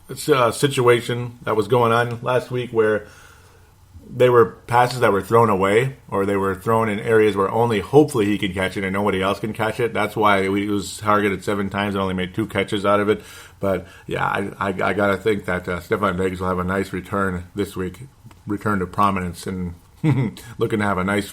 a situation that was going on last week where they were passes that were thrown away, or they were thrown in areas where only hopefully he could catch it and nobody else can catch it. That's why he was targeted 7 times and only made 2 catches out of it. But yeah, I got to think that Stephon Diggs will have a nice return this week, return to prominence, and looking to have a nice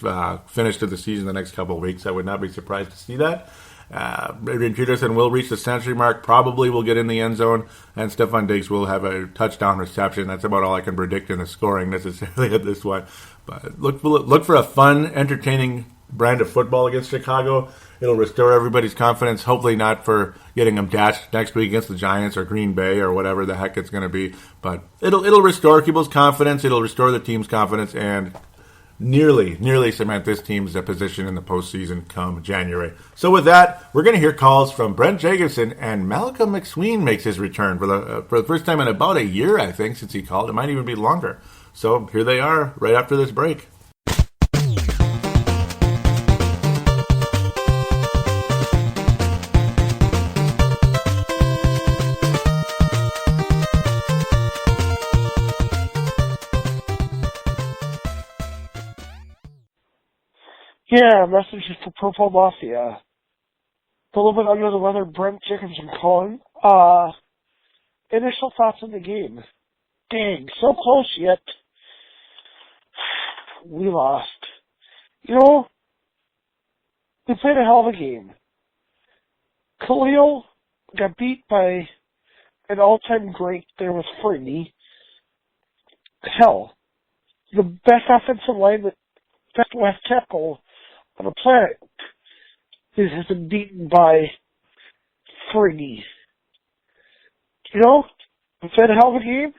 finish to the season the next couple of weeks. I would not be surprised to see that. Adrian Peterson will reach the century mark, probably will get in the end zone, and Stephon Diggs will have a touchdown reception. That's about all I can predict in the scoring necessarily at this one. But look for a fun, entertaining brand of football against Chicago. It'll restore everybody's confidence, hopefully not for getting them dashed next week against the Giants or Green Bay or whatever the heck it's going to be. But it'll restore people's confidence, it'll restore the team's confidence, and nearly cement this team's position in the postseason come January. So with that, we're going to hear calls from Brent Jacobson, and Malcolm McSween makes his return for the first time in about a year, I think, since he called. It might even be longer. So here they are right after this break.
Yeah, message for Purple Mafia. A little bit under the weather, Brent Jacobson calling. Initial thoughts on the game. Dang, so close yet we lost. You know, we played a hell of a game. Khalil got beat by an all-time great there with Freeney. Hell, the best offensive line, best left tackle on the planet has been beaten by Freeney. You know, we've had a hell of a game.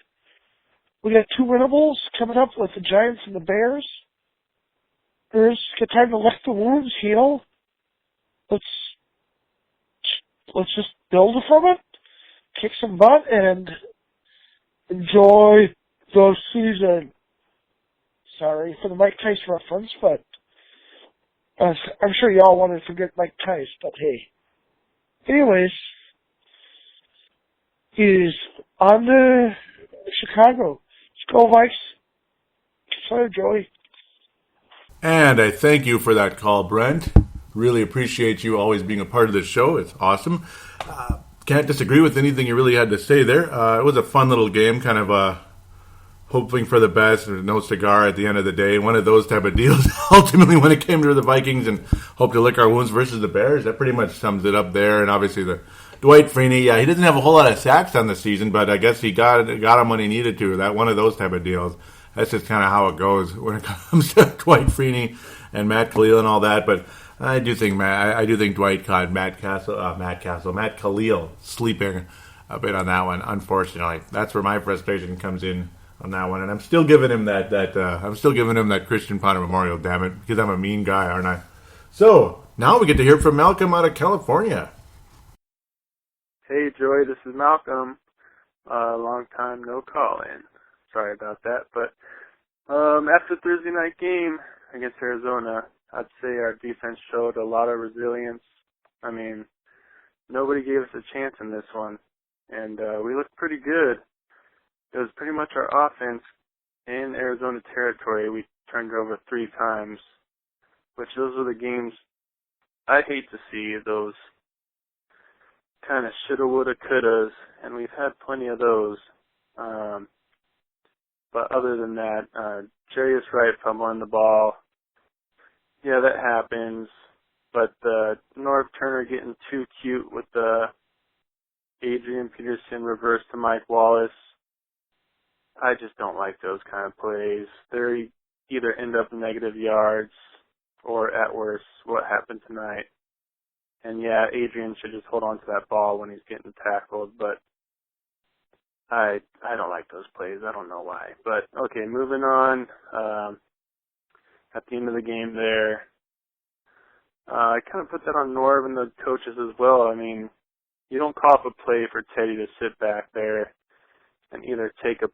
We got 2 winnables coming up with the Giants and the Bears. There's got time to let the wounds heal. Let's just build from it, kick some butt, and enjoy the season. Sorry for the Mike Tice reference, but I'm sure y'all want to forget Mike Tice, but hey, Anyways, is on to Chicago. Let's go, Vikes. Sorry, Joey.
And I thank you for that call, Brent. Really appreciate you always being a part of this show. It's awesome. Can't disagree with anything you really had to say there. It was a fun little game, kind of hoping for the best, no cigar at the end of the day. One of those type of deals. Ultimately, when it came to the Vikings and hope to lick our wounds versus the Bears, that pretty much sums it up there. And obviously the Dwight Freeney, he doesn't have a whole lot of sacks on the season, but I guess he got him when he needed to. That one of those type of deals. That's just kind of how it goes when it comes to Dwight Freeney and Matt Khalil and all that. But I do think Dwight caught Matt Khalil sleeping a bit on that one. Unfortunately, that's where my frustration comes in on that one, and I'm still giving him that Christian Ponder Memorial. Damn it, because I'm a mean guy, aren't I? So now we get to hear from Malcolm out of California.
Hey Joey, this is Malcolm. Long time no call in. Sorry about that, but after Thursday night game against Arizona, I'd say our defense showed a lot of resilience. I mean, nobody gave us a chance in this one, and we looked pretty good. It was pretty much our offense in Arizona territory. We turned it over 3 times, which those are the games I hate to see, those kind of shoulda, woulda, couldas, and we've had plenty of those. But other than that, Jarius Wright fumbling the ball, yeah, that happens. But Norv Turner getting too cute with the Adrian Peterson reverse to Mike Wallace, I just don't like those kind of plays. They either end up negative yards or, at worst, what happened tonight. And yeah, Adrian should just hold on to that ball when he's getting tackled, but I don't like those plays. I don't know why. But, okay, moving on. At the end of the game there, I kind of put that on Norv and the coaches as well. I mean, you don't call up a play for Teddy to sit back there and either take a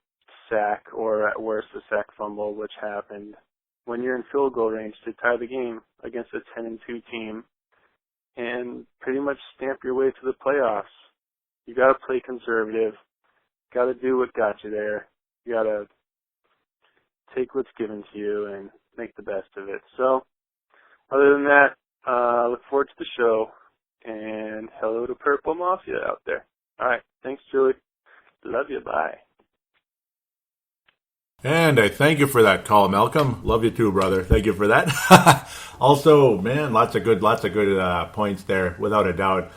sack or, at worst, a sack fumble, which happened when you're in field goal range to tie the game against a 10-2 team and pretty much stamp your way to the playoffs. You got to play conservative. Got to do what got you there. You got to take what's given to you and make the best of it. So, other than that, look forward to the show, and hello to Purple Mafia out there. All right, thanks, Julie. Love you. Bye.
And I thank you for that call, Malcolm. Love you too, brother. Thank you for that. Also, man, lots of good points there, without a doubt.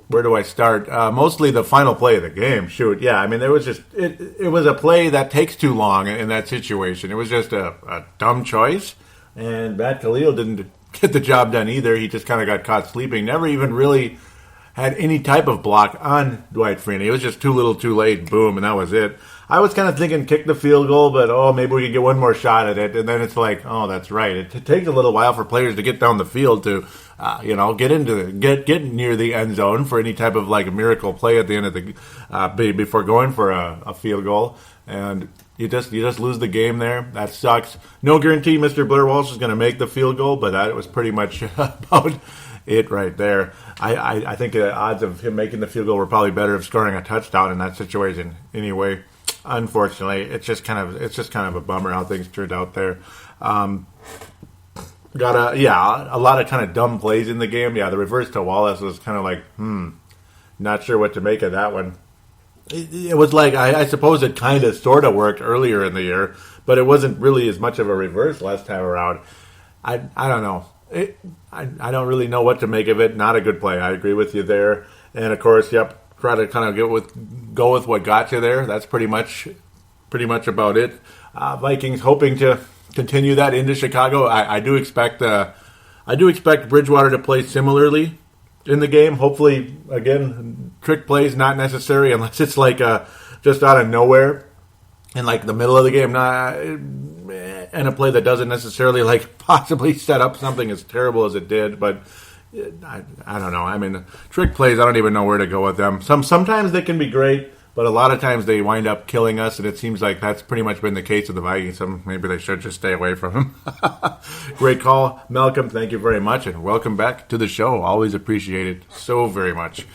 Where do I start? Mostly the final play of the game. Shoot, yeah. I mean, it was a play that takes too long in that situation. It was just a dumb choice, and Matt Khalil didn't get the job done either. He just kind of got caught sleeping. Never even really had any type of block on Dwight Freeney. It was just too little, too late. Boom, and that was it. I was kind of thinking kick the field goal, but maybe we could get one more shot at it. And then it's like, oh, that's right. It takes a little while for players to get down the field to, get near the end zone for any type of like a miracle play at the end of the before going for a field goal. And you just lose the game there. That sucks. No guarantee Mr. Blair Walsh is going to make the field goal, but that was pretty much about it right there. I think the odds of him making the field goal were probably better of scoring a touchdown in that situation anyway. Unfortunately, it's just kind of a bummer how things turned out there. A lot of kind of dumb plays in the game. Yeah, the reverse to Wallace was kind of like, not sure what to make of that one. It was like, I suppose it kind of sort of worked earlier in the year, but it wasn't really as much of a reverse last time around. I don't know. I don't really know what to make of it. Not a good play. I agree with you there. And of course, yep. Try to kind of go with what got you there. That's pretty much about it. Vikings hoping to continue that into Chicago. I do expect Bridgewater to play similarly in the game. Hopefully, again, trick plays not necessary unless it's like just out of nowhere in like the middle of the game, and a play that doesn't necessarily like possibly set up something as terrible as it did, but. I don't know. I mean, trick plays, I don't even know where to go with them. Sometimes they can be great, But a lot of times they wind up killing us, and it seems like that's pretty much been the case with the Vikings. So maybe they should just stay away from them. Great call, Malcolm. Thank you very much, and welcome back to the show. Always appreciate it so very much.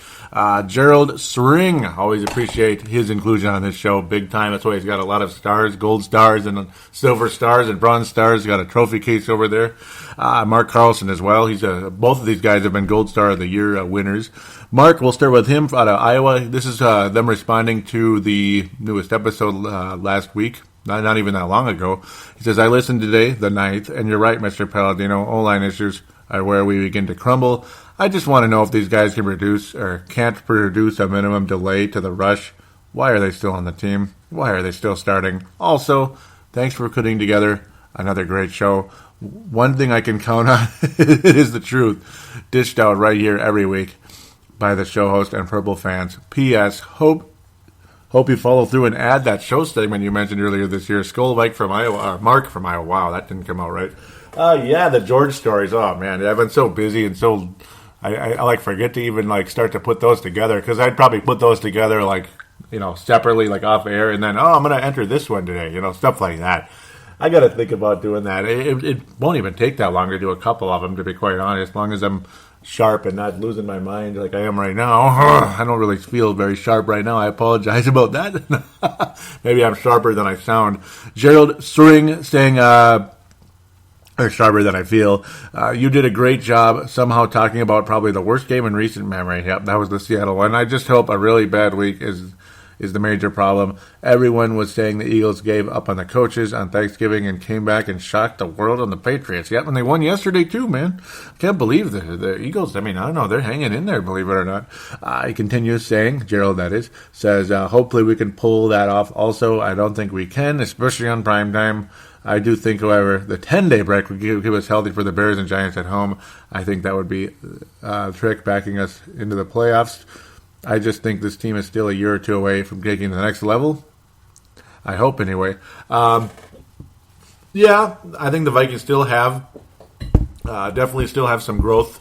Gerald Sring, always appreciate his inclusion on this show, big time. That's why he's got a lot of stars, gold stars and silver stars and bronze stars. He's got a trophy case over there. Mark Carlson as well. He's both of these guys have been Gold Star of the Year winners. Mark, we'll start with him out of Iowa. This is them responding to the newest episode last week. Not even that long ago. He says, I listened today, the 9th, and you're right, Mr. Paladino. O-line issues are where we begin to crumble. I just want to know if these guys can produce or can't produce a minimum delay to the rush. Why are they still on the team? Why are they still starting? Also, thanks for putting together another great show. One thing I can count on is the truth, dished out right here every week by the show host and Purple fans. P.S. Hope you follow through and add that show segment you mentioned earlier this year. Mark from Iowa. Wow, that didn't come out right. Yeah, the George stories. Oh man, I've been so busy and so I like forget to even like start to put those together, because I'd probably put those together like, separately, like off air, and then I'm gonna enter this one today, stuff like that. I got to think about doing that. It won't even take that long to do a couple of them, to be quite honest, as long as I'm sharp and not losing my mind like I am right now. I don't really feel very sharp right now. I apologize about that. Maybe I'm sharper than I sound. Gerald String saying, or sharper than I feel. You did a great job somehow talking about probably the worst game in recent memory. Yep, that was the Seattle one. I just hope a really bad week is the major problem. Everyone was saying the Eagles gave up on the coaches on Thanksgiving and came back and shocked the world on the Patriots. Yep, and they won yesterday too, man. I can't believe the Eagles. I mean, I don't know. They're hanging in there, believe it or not. He continues saying, Gerald that is, says, hopefully we can pull that off. Also, I don't think we can, especially on prime time. I do think, however, the 10-day break would keep us healthy for the Bears and Giants at home. I think that would be a trick backing us into the playoffs. I just think this team is still a year or two away from taking the next level. I hope, anyway. Yeah, I think the Vikings still have, definitely still have some growth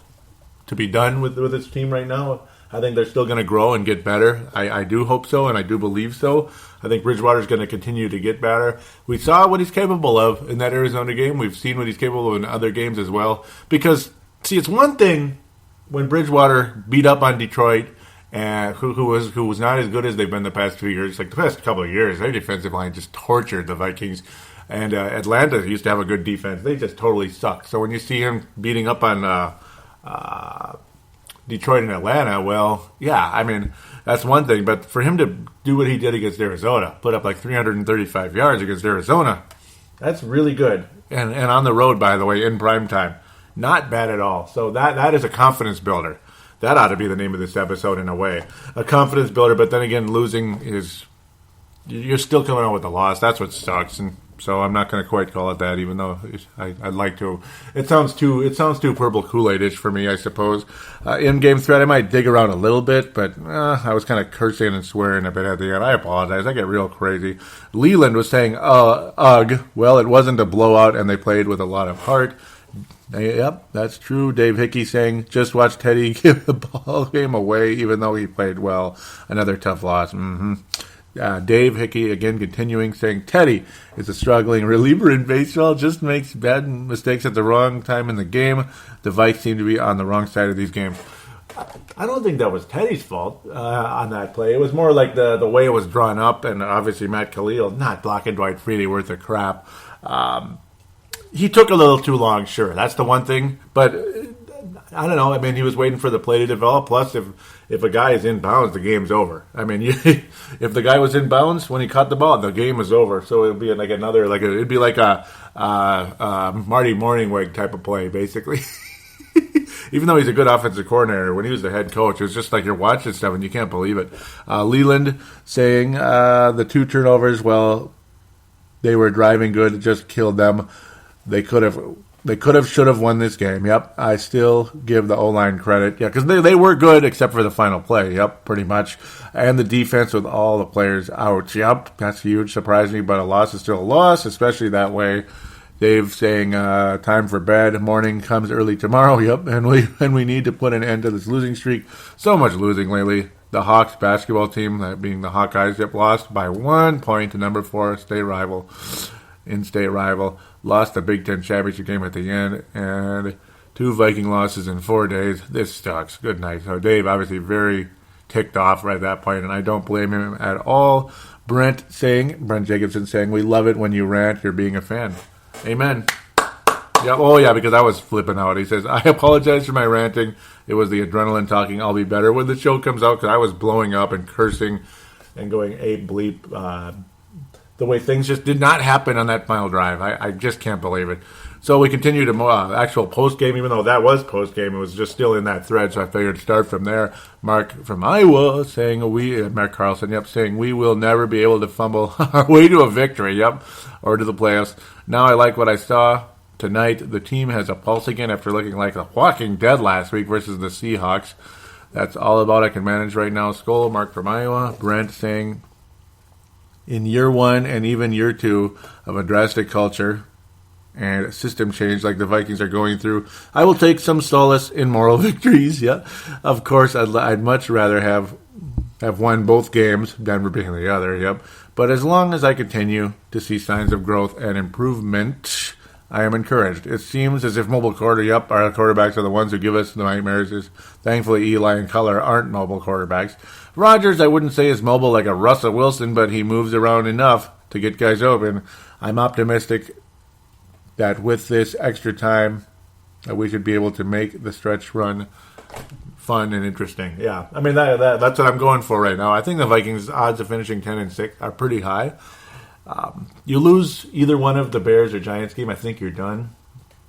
to be done with this team right now. I think they're still going to grow and get better. I do hope so, and I do believe so. I think Bridgwater is going to continue to get better. We saw what he's capable of in that Arizona game. We've seen what he's capable of in other games as well. Because, see, it's one thing when Bridgewater beat up on Detroit, and who was not as good as they've been the past 2 years. Like the past couple of years, their defensive line just tortured the Vikings. And Atlanta used to have a good defense. They just totally suck. So when you see him beating up on Detroit and Atlanta, well, yeah, I mean, that's one thing. But for him to do what he did against Arizona, put up like 335 yards against Arizona, that's really good. And on the road, by the way, in prime time. Not bad at all. So that is a confidence builder. That ought to be the name of this episode in a way. A confidence builder, but then again, losing is... You're still coming out with a loss. That's what sucks. And so I'm not going to quite call it that, even though I'd like to. It sounds too purple Kool-Aid-ish for me, I suppose. In-game threat, I might dig around a little bit, but I was kind of cursing and swearing a bit at the end. I apologize. I get real crazy. Leland was saying, ugh. Well, it wasn't a blowout, and they played with a lot of heart. Yep, that's true. Dave Hickey saying, just watch Teddy give the ball game away, even though he played well. Another tough loss. Dave Hickey, again, continuing, saying, Teddy is a struggling reliever in baseball, just makes bad mistakes at the wrong time in the game. The Vikes seem to be on the wrong side of these games. I don't think that was Teddy's fault on that play. It was more like the way it was drawn up, and obviously Matt Khalil not blocking Dwight Freeney worth of crap. He took a little too long, sure. That's the one thing. But, I don't know. I mean, he was waiting for the play to develop. Plus, if a guy is in bounds, the game's over. I mean, if the guy was in bounds when he caught the ball, the game was over. So it'd be like it'd be like a Marty Morningweg type of play, basically. Even though he's a good offensive coordinator, when he was the head coach, it was just like you're watching stuff and you can't believe it. Leland saying the 2 turnovers, well, they were driving good. It just killed them. They should have won this game. Yep, I still give the O-line credit. Yeah, because they were good except for the final play. Yep, pretty much. And the defense with all the players out. Yep, that's huge. Surprised me, but a loss is still a loss, especially that way. Dave saying time for bed. Morning comes early tomorrow. Yep, and we need to put an end to this losing streak. So much losing lately. The Hawks basketball team, that being the Hawkeyes, lost by 1 point to number 4 in-state rival. Lost the Big Ten championship game at the end, and 2 Viking losses in 4 days. This sucks. Good night. So Dave obviously very ticked off right at that point, and I don't blame him at all. Brent Jacobson saying, we love it when you rant. You're being a fan. Amen. Yeah. Oh, yeah, because I was flipping out. He says, I apologize for my ranting. It was the adrenaline talking. I'll be better when the show comes out, because I was blowing up and cursing and going ape bleep. The way things just did not happen on that final drive. I just can't believe it. So we continue to actual post-game, even though that was post-game. It was just still in that thread, so I figured to start from there. Mark from Iowa saying, Mark Carlson, saying, we will never be able to fumble our way to a victory, or to the playoffs. Now I like what I saw tonight. The team has a pulse again after looking like a walking dead last week versus the Seahawks. That's all about I can manage right now. Skol, Mark from Iowa. Brent saying, in year 1 and even year 2 of a drastic culture and system change like the Vikings are going through, I will take some solace in moral victories. Of course, I'd much rather have won both games, Denver being the other. But as long as I continue to see signs of growth and improvement, I am encouraged. It seems as if mobile our quarterbacks are the ones who give us the nightmares. Thankfully, Eli and Culler aren't mobile quarterbacks. Rodgers, I wouldn't say is mobile like a Russell Wilson, but he moves around enough to get guys open. I'm optimistic that with this extra time, that we should be able to make the stretch run fun and interesting. Yeah, I mean, that's what I'm going for right now. I think the Vikings' odds of finishing 10-6 are pretty high. You lose either one of the Bears or Giants game, I think you're done,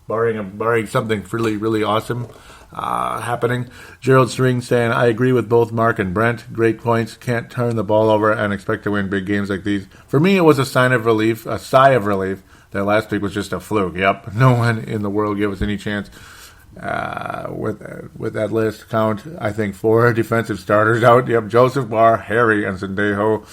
barring something really, really awesome happening. Gerald String saying, I agree with both Mark and Brent. Great points. Can't turn the ball over and expect to win big games like these. For me, it was a sigh of relief that last week was just a fluke. No one in the world gave us any chance. With that list count, I think 4 defensive starters out. Joseph Barr, Harry, and Sendejo.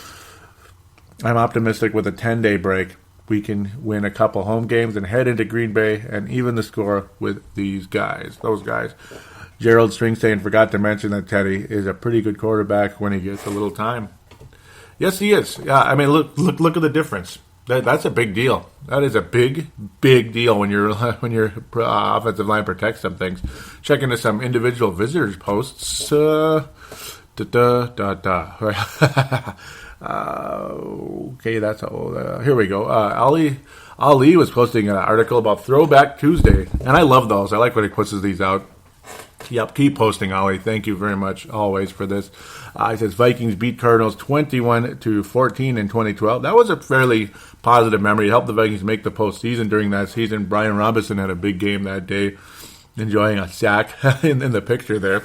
I'm optimistic with a 10-day break. We can win a couple home games and head into Green Bay and even the score with those guys. Gerald String saying, forgot to mention that Teddy is a pretty good quarterback when he gets a little time. Yes, he is. Yeah, I mean, look at the difference. That's a big deal. That is a big deal when your offensive line protects some things. Check into some individual visitors posts. Okay, that's all. Here we go. Ali was posting an article about Throwback Tuesday, and I love those. I like when he puts these out. Keep posting, Ali. Thank you very much always for this. It says Vikings beat Cardinals 21-14 in 2012. That was a fairly positive memory. It helped the Vikings make the postseason during that season. Brian Robinson had a big game that day, enjoying a sack in the picture there.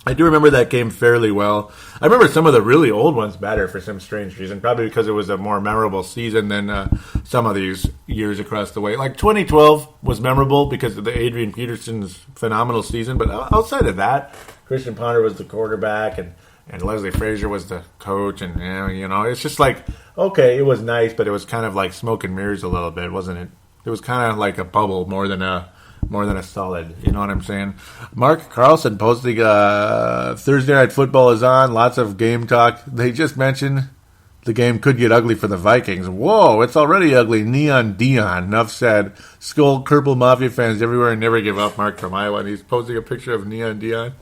I do remember that game fairly well. I remember some of the really old ones better for some strange reason, probably because it was a more memorable season than some of these years across the way. Like 2012 was memorable because of the Adrian Peterson's phenomenal season, but outside of that, Christian Ponder was the quarterback and Leslie Frazier was the coach, and it's just like, okay, it was nice, but it was kind of like smoke and mirrors a little bit, wasn't it? It was kind of like a bubble more than a solid, you know what I'm saying? Mark Carlson posting Thursday Night Football is on, lots of game talk. They just mentioned the game could get ugly for the Vikings. Whoa, it's already ugly. Neon Dion, enough said. Skull Purple Mafia fans everywhere and never give up. Mark from Iowa, and he's posting a picture of Neon Dion.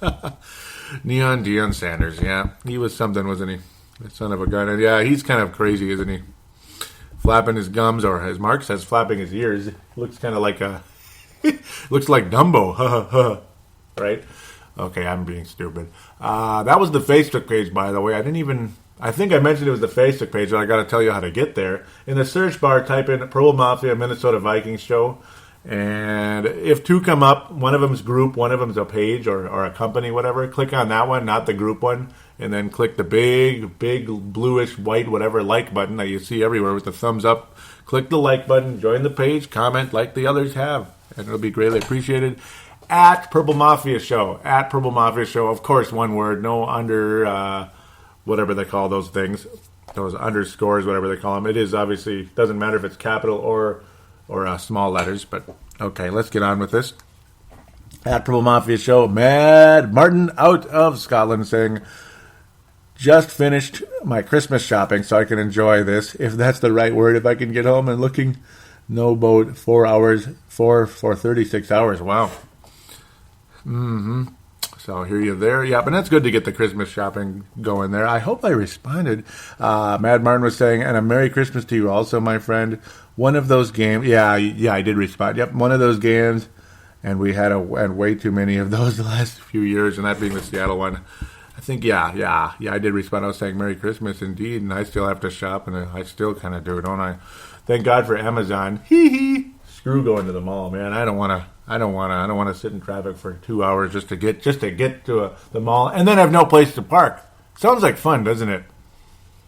Neon Dion Sanders, yeah. He was something, wasn't he? The son of a gun. And yeah, he's kind of crazy, isn't he? Flapping his gums, or as Mark says, flapping his ears. Looks kind of like looks like Dumbo, right? Okay, I'm being stupid. That was the Facebook page, by the way. I think I mentioned it was the Facebook page, but I got to tell you how to get there. In the search bar, type in Purple Mafia Minnesota Vikings Show, and if 2 come up, one of them's group, one of them's a page or a company, whatever. Click on that one, not the group one, and then click the big bluish white whatever like button that you see everywhere with the thumbs up. Click the like button, join the page, comment like the others have, and it'll be greatly appreciated. At Purple Mafia Show. At Purple Mafia Show. Of course, one word. No under, whatever they call those things. Those underscores, whatever they call them. It is obviously, doesn't matter if it's capital or small letters. But, okay, let's get on with this. At Purple Mafia Show. Mad Martin out of Scotland saying, just finished my Christmas shopping so I can enjoy this, if that's the right word, if I can get home and looking no boat 4 hours, 36 hours. Wow. So here you there. Yeah, but that's good to get the Christmas shopping going there. I hope I responded. Mad Martin was saying, and a Merry Christmas to you also, my friend. One of those games, yeah, I did respond. Yep, one of those games, and we had way too many of those the last few years, and that being the Seattle one. I think, yeah, I did respond. I was saying Merry Christmas indeed, and I still have to shop, and I still kind of do, don't I? Thank God for Amazon. Hee. Screw going to the mall, man. I don't want to sit in traffic for 2 hours just to get to the mall and then have no place to park. Sounds like fun, doesn't it?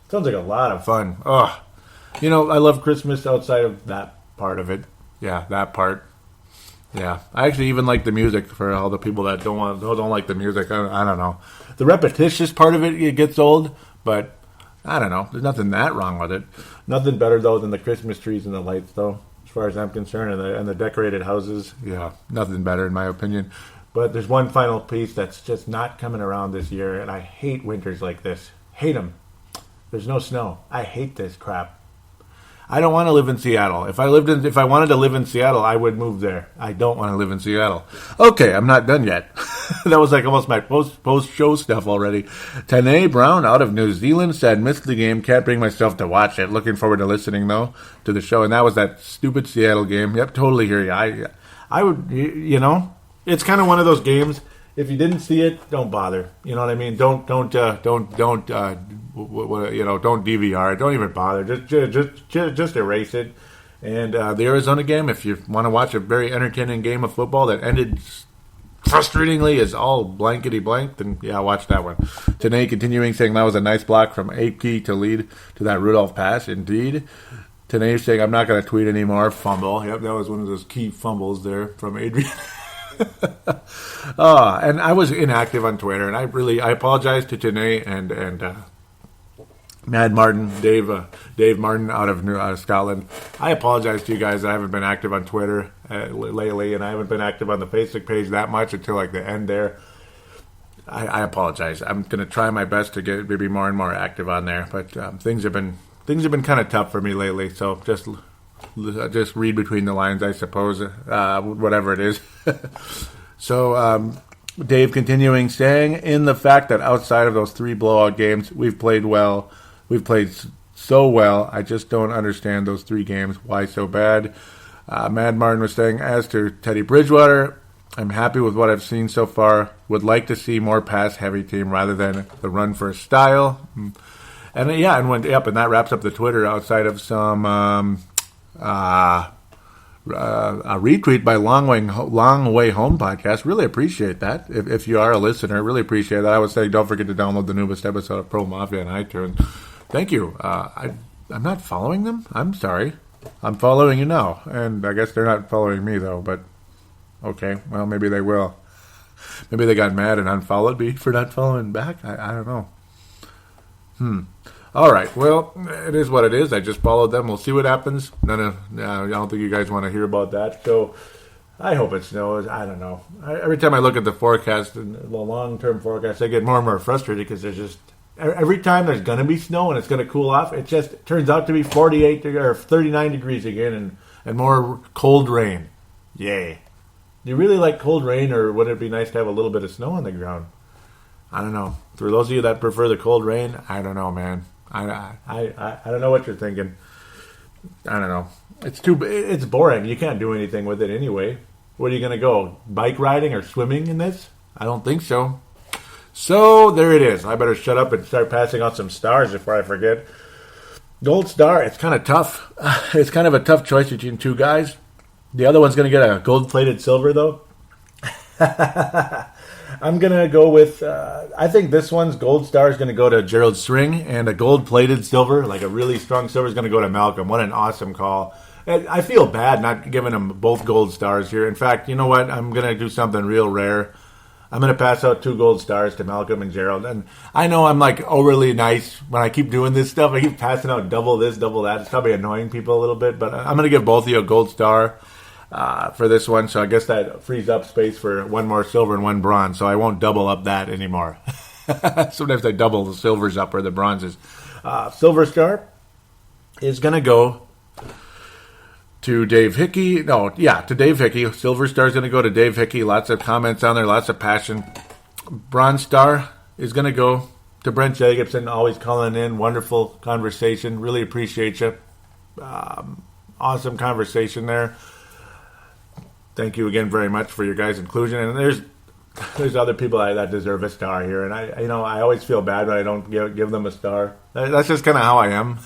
Sounds like a lot of fun. Ugh. I love Christmas outside of that part of it. Yeah, that part. Yeah, I actually even like the music for all the people that don't like the music. I don't know. The repetitious part of it gets old, but I don't know. There's nothing that wrong with it. Nothing better though than the Christmas trees and the lights, though. As far as I'm concerned, and the decorated houses, yeah, nothing better in my opinion. But there's one final piece that's just not coming around this year, and I hate winters like this. Hate them. There's no snow. I hate this crap. I don't want to live in Seattle. If I wanted to live in Seattle, I would move there. I don't want to live in Seattle. Okay, I'm not done yet. That was like almost my post-show stuff already. Tanae Brown out of New Zealand said, missed the game, can't bring myself to watch it. Looking forward to listening, though, to the show. And that was that stupid Seattle game. Yep, totally hear you. I would, it's kind of one of those games. If you didn't see it, don't bother. You know what I mean? Don't DVR it. Don't even bother. Just erase it. And the Arizona game, if you want to watch a very entertaining game of football that ended frustratingly as all blankety blank, then yeah, watch that one. Tanae continuing saying that was a nice block from Apke to lead to that Rudolph pass. Indeed. Tanae saying I'm not going to tweet anymore. Fumble. Yep, that was one of those key fumbles there from Adrian. And I was inactive on Twitter, and I apologize to Tanae and Mad Martin, Dave Martin out of Scotland. I apologize to you guys. I haven't been active on Twitter lately, and I haven't been active on the Facebook page that much until like the end there. I apologize. I'm going to try my best to get maybe more and more active on there, but things have been kind of tough for me lately. So just read between the lines, I suppose, whatever it is. So Dave continuing saying, in the fact that outside of those 3 blowout games, we've played well. We've played so well. I just don't understand those 3 games. Why so bad? Mad Martin was saying, as to Teddy Bridgewater, I'm happy with what I've seen so far. Would like to see more pass-heavy team rather than the run-first style. And that wraps up the Twitter outside of some a retweet by Long Way Home podcast. Really appreciate that. If you are a listener, really appreciate that. I would say don't forget to download the newest episode of Pro Mafia on iTunes. Thank you. I'm not following them. I'm sorry. I'm following you now, and I guess they're not following me though. But okay, well maybe they will. Maybe they got mad and unfollowed me for not following back. I don't know. All right. Well, it is what it is. I just followed them. We'll see what happens. I don't think you guys want to hear about that. So I hope it snows. I don't know. Every time I look at the forecast, the long-term forecast, I get more and more frustrated because there's just every time there's going to be snow and it's going to cool off, it just turns out to be 48 or 39 degrees again and more cold rain. Yay. Do you really like cold rain, or would it be nice to have a little bit of snow on the ground? I don't know. For those of you that prefer the cold rain, I don't know, man. I don't know what you're thinking. I don't know. It's boring. You can't do anything with it anyway. What are you going to go? Bike riding or swimming in this? I don't think so. So there it is. I better shut up and start passing out some stars before I forget. Gold star, it's kind of tough. It's kind of a tough choice between 2 guys. The other one's going to get a gold-plated silver, though. I'm going to go with, I think this one's gold star is going to go to Gerald String, and a gold-plated silver, like a really strong silver, is going to go to Malcolm. What an awesome call. And I feel bad not giving them both gold stars here. In fact, you know what? I'm going to do something real rare. I'm going to pass out 2 gold stars to Malcolm and Gerald. And I know I'm like overly nice when I keep doing this stuff. I keep passing out double this, double that. It's probably annoying people a little bit, but I'm going to give both of you a gold star for this one. So I guess that frees up space for 1 more silver and 1 bronze. So I won't double up that anymore. Sometimes I double the silvers up or the bronzes. Silver Star is going to go to Dave Hickey. To Dave Hickey. Silver Star is going to go to Dave Hickey. Lots of comments on there, lots of passion. Bronze Star is going to go to Brent Jacobson, always calling in. Wonderful conversation. Really appreciate you. Awesome conversation there. Thank you again very much for your guys' inclusion. And there's other people that deserve a star here, and I always feel bad when I don't give them a star. That's just kind of how I am.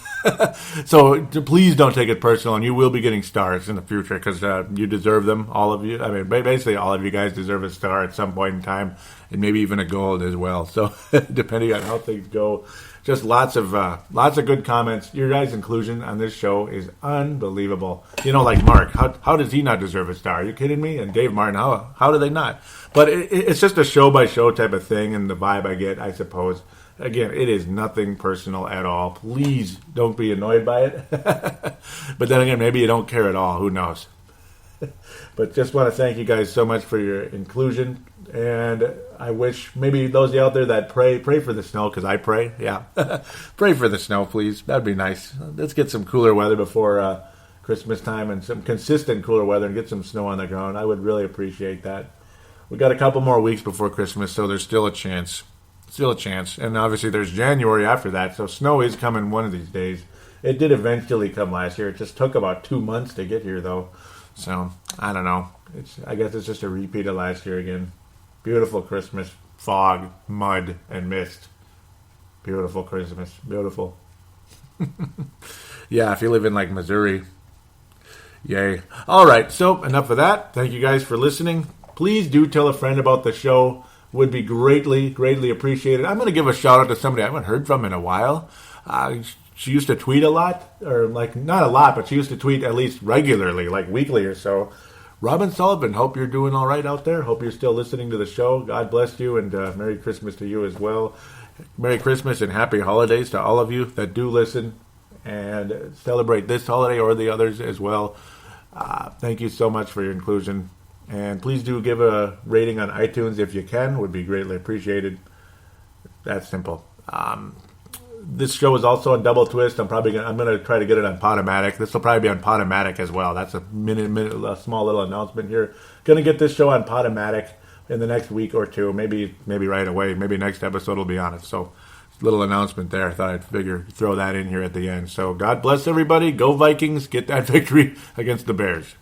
So please don't take it personal, and you will be getting stars in the future because you deserve them, all of you. I mean, basically all of you guys deserve a star at some point in time, and maybe even a gold as well. So depending on how things go, just lots of good comments. Your guys' inclusion on this show is unbelievable. Like Mark, how does he not deserve a star? Are you kidding me? And Dave Martin, how do they not? But it's just a show-by-show type of thing, and the vibe I get, I suppose. Again, it is nothing personal at all. Please don't be annoyed by it. But then again, maybe you don't care at all. Who knows? But just want to thank you guys so much for your inclusion. And I wish maybe those of you out there that pray for the snow, because I pray. Yeah. Pray for the snow, please. That'd be nice. Let's get some cooler weather before Christmas time and some consistent cooler weather and get some snow on the ground. I would really appreciate that. We got a couple more weeks before Christmas, so there's still a chance. Still a chance. And obviously there's January after that, so snow is coming one of these days. It did eventually come last year. It just took about 2 months to get here, though. So, I don't know. I guess it's just a repeat of last year again. Beautiful Christmas. Fog, mud, and mist. Beautiful Christmas. Beautiful. Yeah, if you live in, Missouri. Yay. All right, so enough of that. Thank you guys for listening. Please do tell a friend about the show. Would be greatly, greatly appreciated. I'm going to give a shout out to somebody I haven't heard from in a while. She used to tweet a lot, or not a lot, but she used to tweet at least regularly, weekly or so. Robin Sullivan, hope you're doing all right out there. Hope you're still listening to the show. God bless you, and Merry Christmas to you as well. Merry Christmas and Happy Holidays to all of you that do listen and celebrate this holiday or the others as well. Thank you so much for your inclusion. And please do give a rating on iTunes if you can. Would be greatly appreciated. That's simple. This show is also on Double Twist. I'm going to try to get it on Podomatic. This will probably be on Podomatic as well. That's a small little announcement here. Going to get this show on Podomatic in the next week or two. Maybe right away. Maybe next episode will be on it. So, little announcement there. I thought I'd throw that in here at the end. So, God bless everybody. Go Vikings. Get that victory against the Bears.